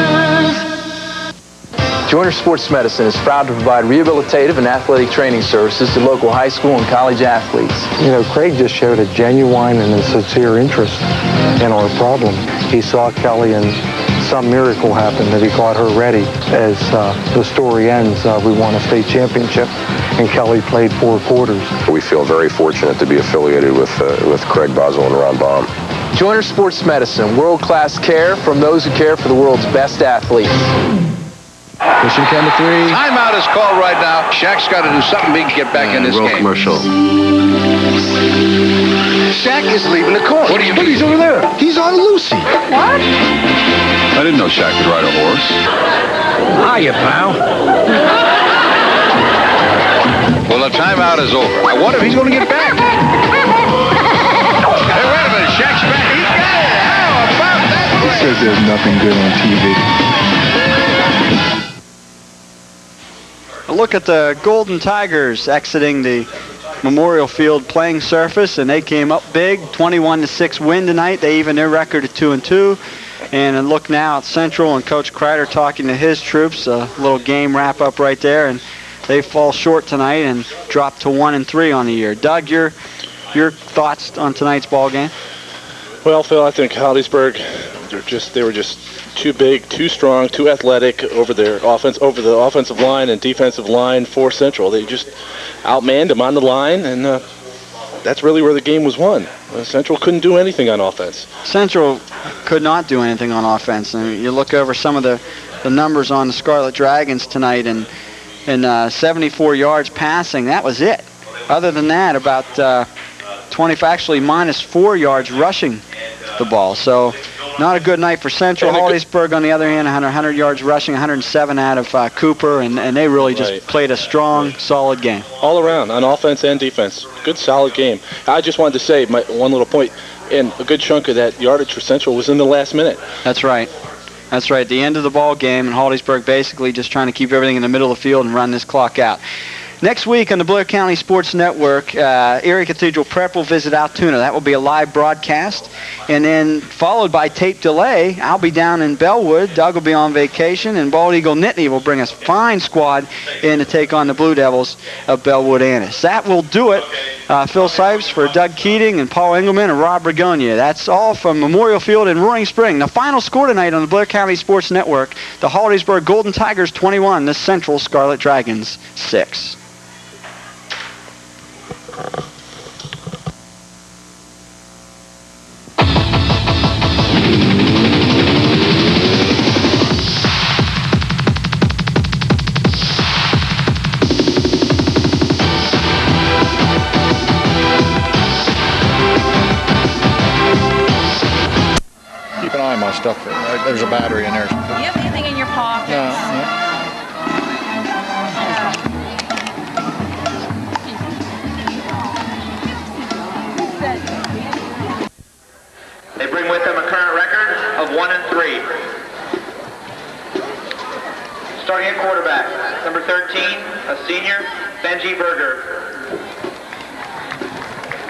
Joiner Sports Medicine is proud to provide rehabilitative and athletic training services to local high school and college athletes. You know, Craig just showed a genuine and a sincere interest in our problem. He saw Kelly and some miracle happened that he got her ready. As the story ends, we won a state championship, and Kelly played 4 quarters. We feel very fortunate to be affiliated with Craig Boswell and Ron Baum. Joiner Sports Medicine, world-class care from those who care for the world's best athletes. Pushing 10 to 3. Timeout is called right now. Shaq's got to do something big to get back in this game. Commercial. Shaq is leaving the court. What do you mean? He's over there. He's on Lucy. What? I didn't know Shaq could ride a horse. Hiya, pal. Well, the timeout is over. I wonder if he's going to get back. Hey, wait a minute. Shaq's back. He's got it. How about that? He says there's nothing good on TV. A look at the Golden Tigers exiting the Memorial Field playing surface, and they came up big, 21-6 win tonight. They even their record at 2-2. And a look now at Central and Coach Kreider talking to his troops. A little game wrap up right there, and they fall short tonight and drop to 1-3 on the year. Doug, your thoughts on tonight's ball game? Well, Phil, I think Hollidaysburg, they were just too big, too strong, too athletic over the offensive line and defensive line for Central. They just outmanned them on the line, and that's really where the game was won. Central couldn't do anything on offense. Central could not do anything on offense. I mean, you look over some of the numbers on the Scarlet Dragons tonight, and 74 yards passing, that was it. Other than that, about actually minus 4 yards rushing the ball. So not a good night for Central. Hollidaysburg, on the other hand, 100 yards rushing, 107 out of Cooper, and they really just played a strong, solid game. All around, on offense and defense. Good, solid game. I just wanted to say one little point, and a good chunk of that yardage for Central was in the last minute. That's right. That's right. At the end of the ball game, and Hollidaysburg basically just trying to keep everything in the middle of the field and run this clock out. Next week on the Blair County Sports Network, Erie Cathedral Prep will visit Altoona. That will be a live broadcast. And then followed by tape delay, I'll be down in Bellwood. Doug will be on vacation. And Bald Eagle Nittany will bring us fine squad in to take on the Blue Devils of Bellwood Annis. That will do it. Phil Sipes for Doug Keating and Paul Engelman and Rob Ragonia. That's all from Memorial Field in Roaring Spring. The final score tonight on the Blair County Sports Network, the Hollidaysburg Golden Tigers 21, the Central Scarlet Dragons 6. Keep an eye on my stuff. There's a battery in there. Do you have anything in your pockets? No. They bring with them a current record of 1-3. Starting at quarterback, number 13, a senior, Benji Berger.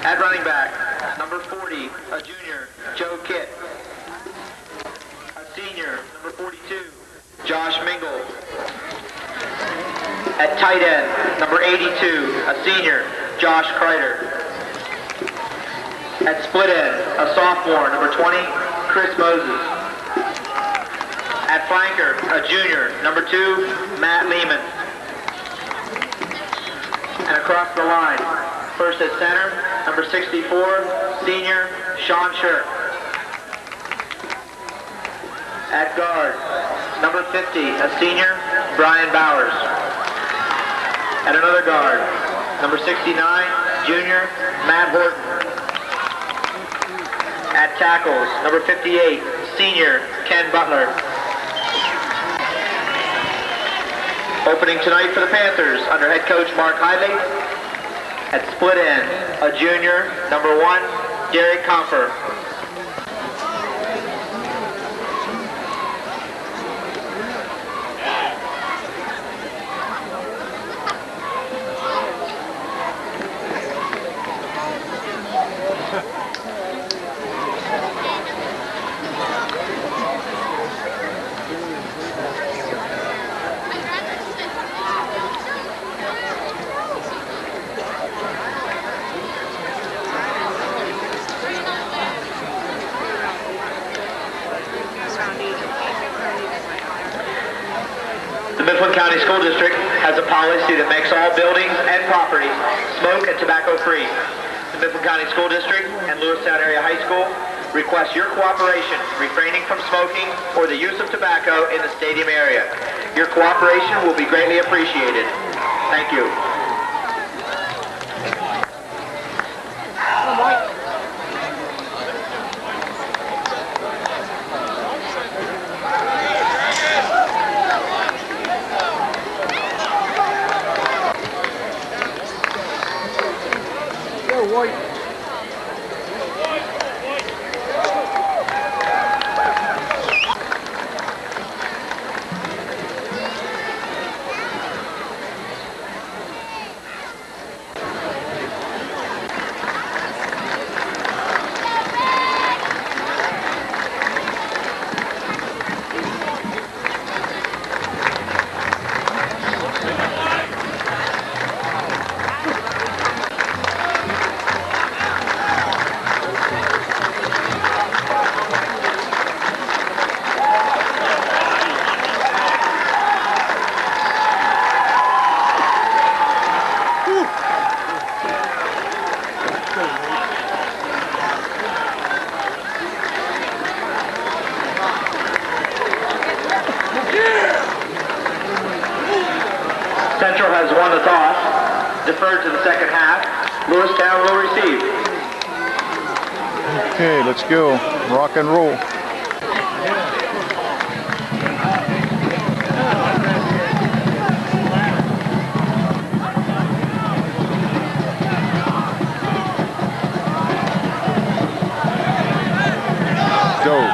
At running back, number 40, a junior, Joe Kitt. A senior, number 42, Josh Mingle. At tight end, number 82, a senior, Josh Kreider. At split end, a sophomore, number 20, Chris Moses. At flanker, a junior, number 2, Matt Lehman. And across the line, first at center, number 64, senior, Sean Shirk. At guard, number 50, a senior, Brian Bowers. At another guard, number 69, junior, Matt Horton. At tackles, number 58, senior, Ken Butler. Opening tonight for the Panthers under head coach Mark Hiley. At split end, a junior, number 1, Derek Comfer. Mifflin County School District has a policy that makes all buildings and properties smoke and tobacco free. The Mifflin County School District and Lewistown Area High School request your cooperation refraining from smoking or the use of tobacco in the stadium area. Your cooperation will be greatly appreciated. Thank you. Central has won the toss, deferred to the second half. Lewistown will receive. Okay, let's go. Rock and roll. Go.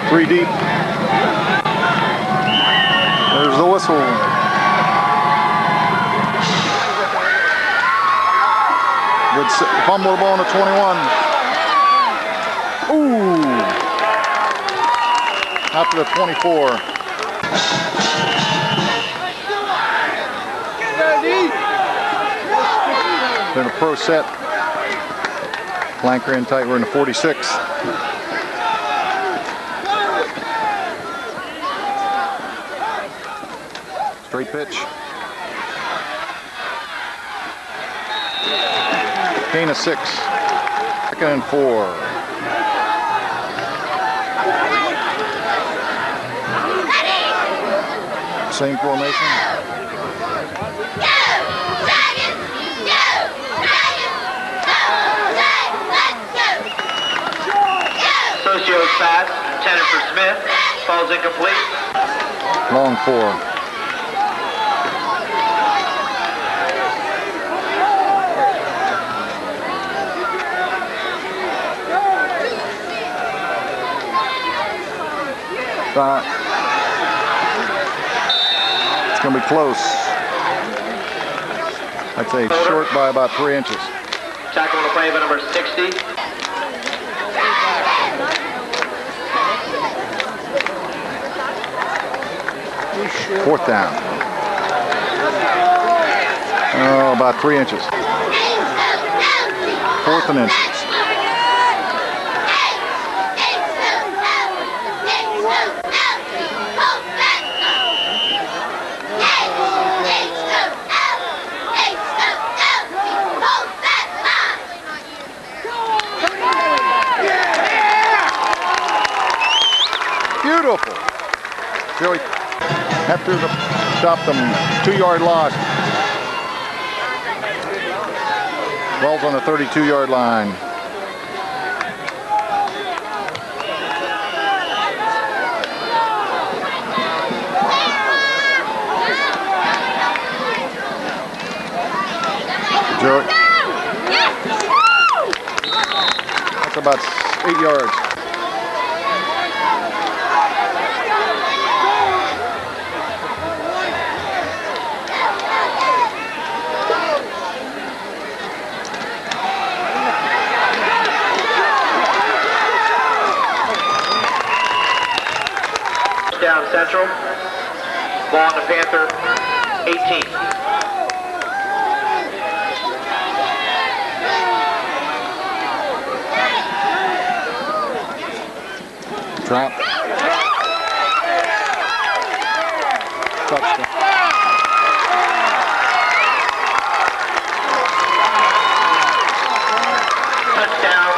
Three deep. There's the whistle. Good fumble ball on the 21. Ooh. After the 24. Then a pro set. Flanker in tight. We're in the 46. Straight pitch. Gain of 6. Second and 4. Same formation. Socio's pass, intended for Smith, falls incomplete. Long 4. It's going to be close. I'd say short by about 3 inches. Tackle on the play by number 60. Fourth down. Oh, about 3 inches. Fourth and inches. Beautiful. Joey, after the stop them 2-yard loss. Ball's on the 32-yard line. Joey. That's about 8 yards. Down Central. Ball on the Panther 18. trap. Touchdown. Touchdown,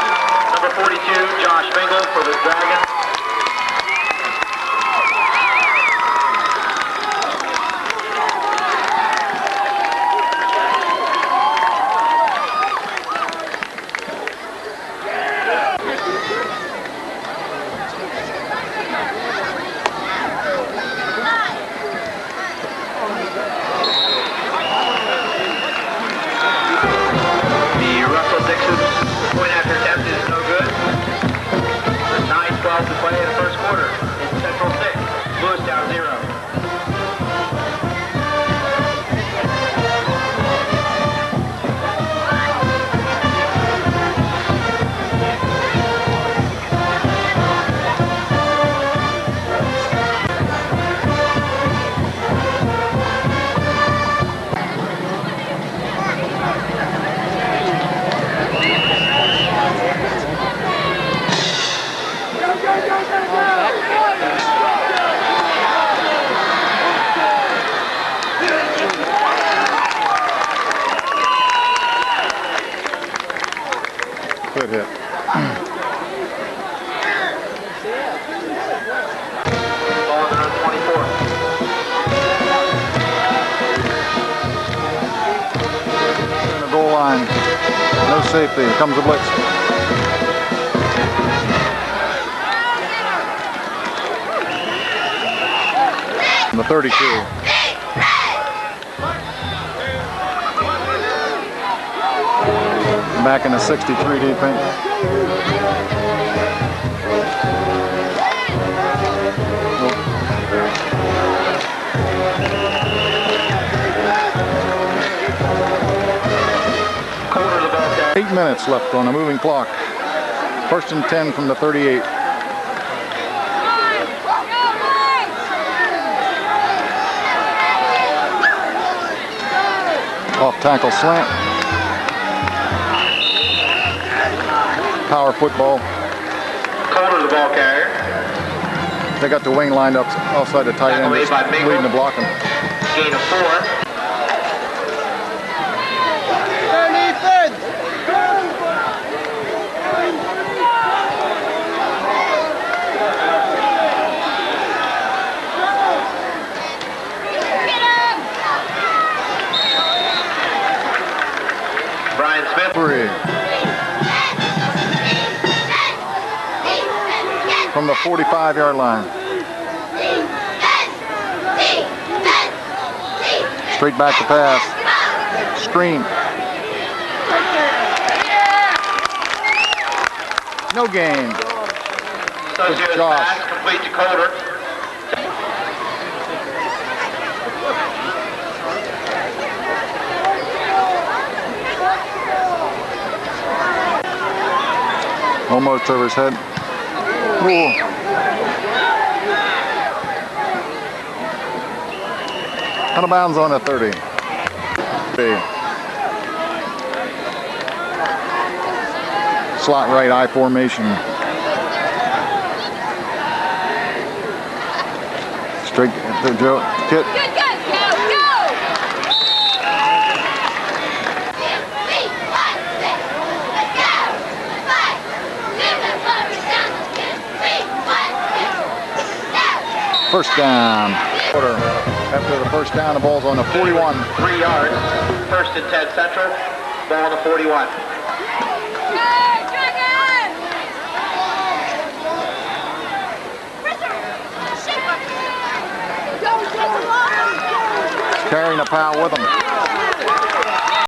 number 42, Josh Bingle for the Dragons. Point after attempt is no good. 9-12 to play in the first quarter. It's Central 6, Lewistown 0. Good hit. Ball on the 24. In the goal line. No safety. Here comes the blitz. The 32. Back in the 63 defense. Quarter of the ball carrier. 8 minutes left on a moving clock. 1st and 10 from the 38. Off tackle slant. Power football. Quarter of the ball carrier. They got the wing lined up outside the tight end, leading to block him. Gain of 4. Brian Smith. 3. From the 45-yard line. Straight back to pass. Screen. No gain. Associated Josh. pass complete to Calder. Almost over his head. Ooh. Out of bounds on the 30. Slot right, I formation. Straight to Joe. Kit. First down. After the first down, the ball's on the 41. 3 yards. 1st and 10 Central. Ball on the 41. Carrying the pile with him.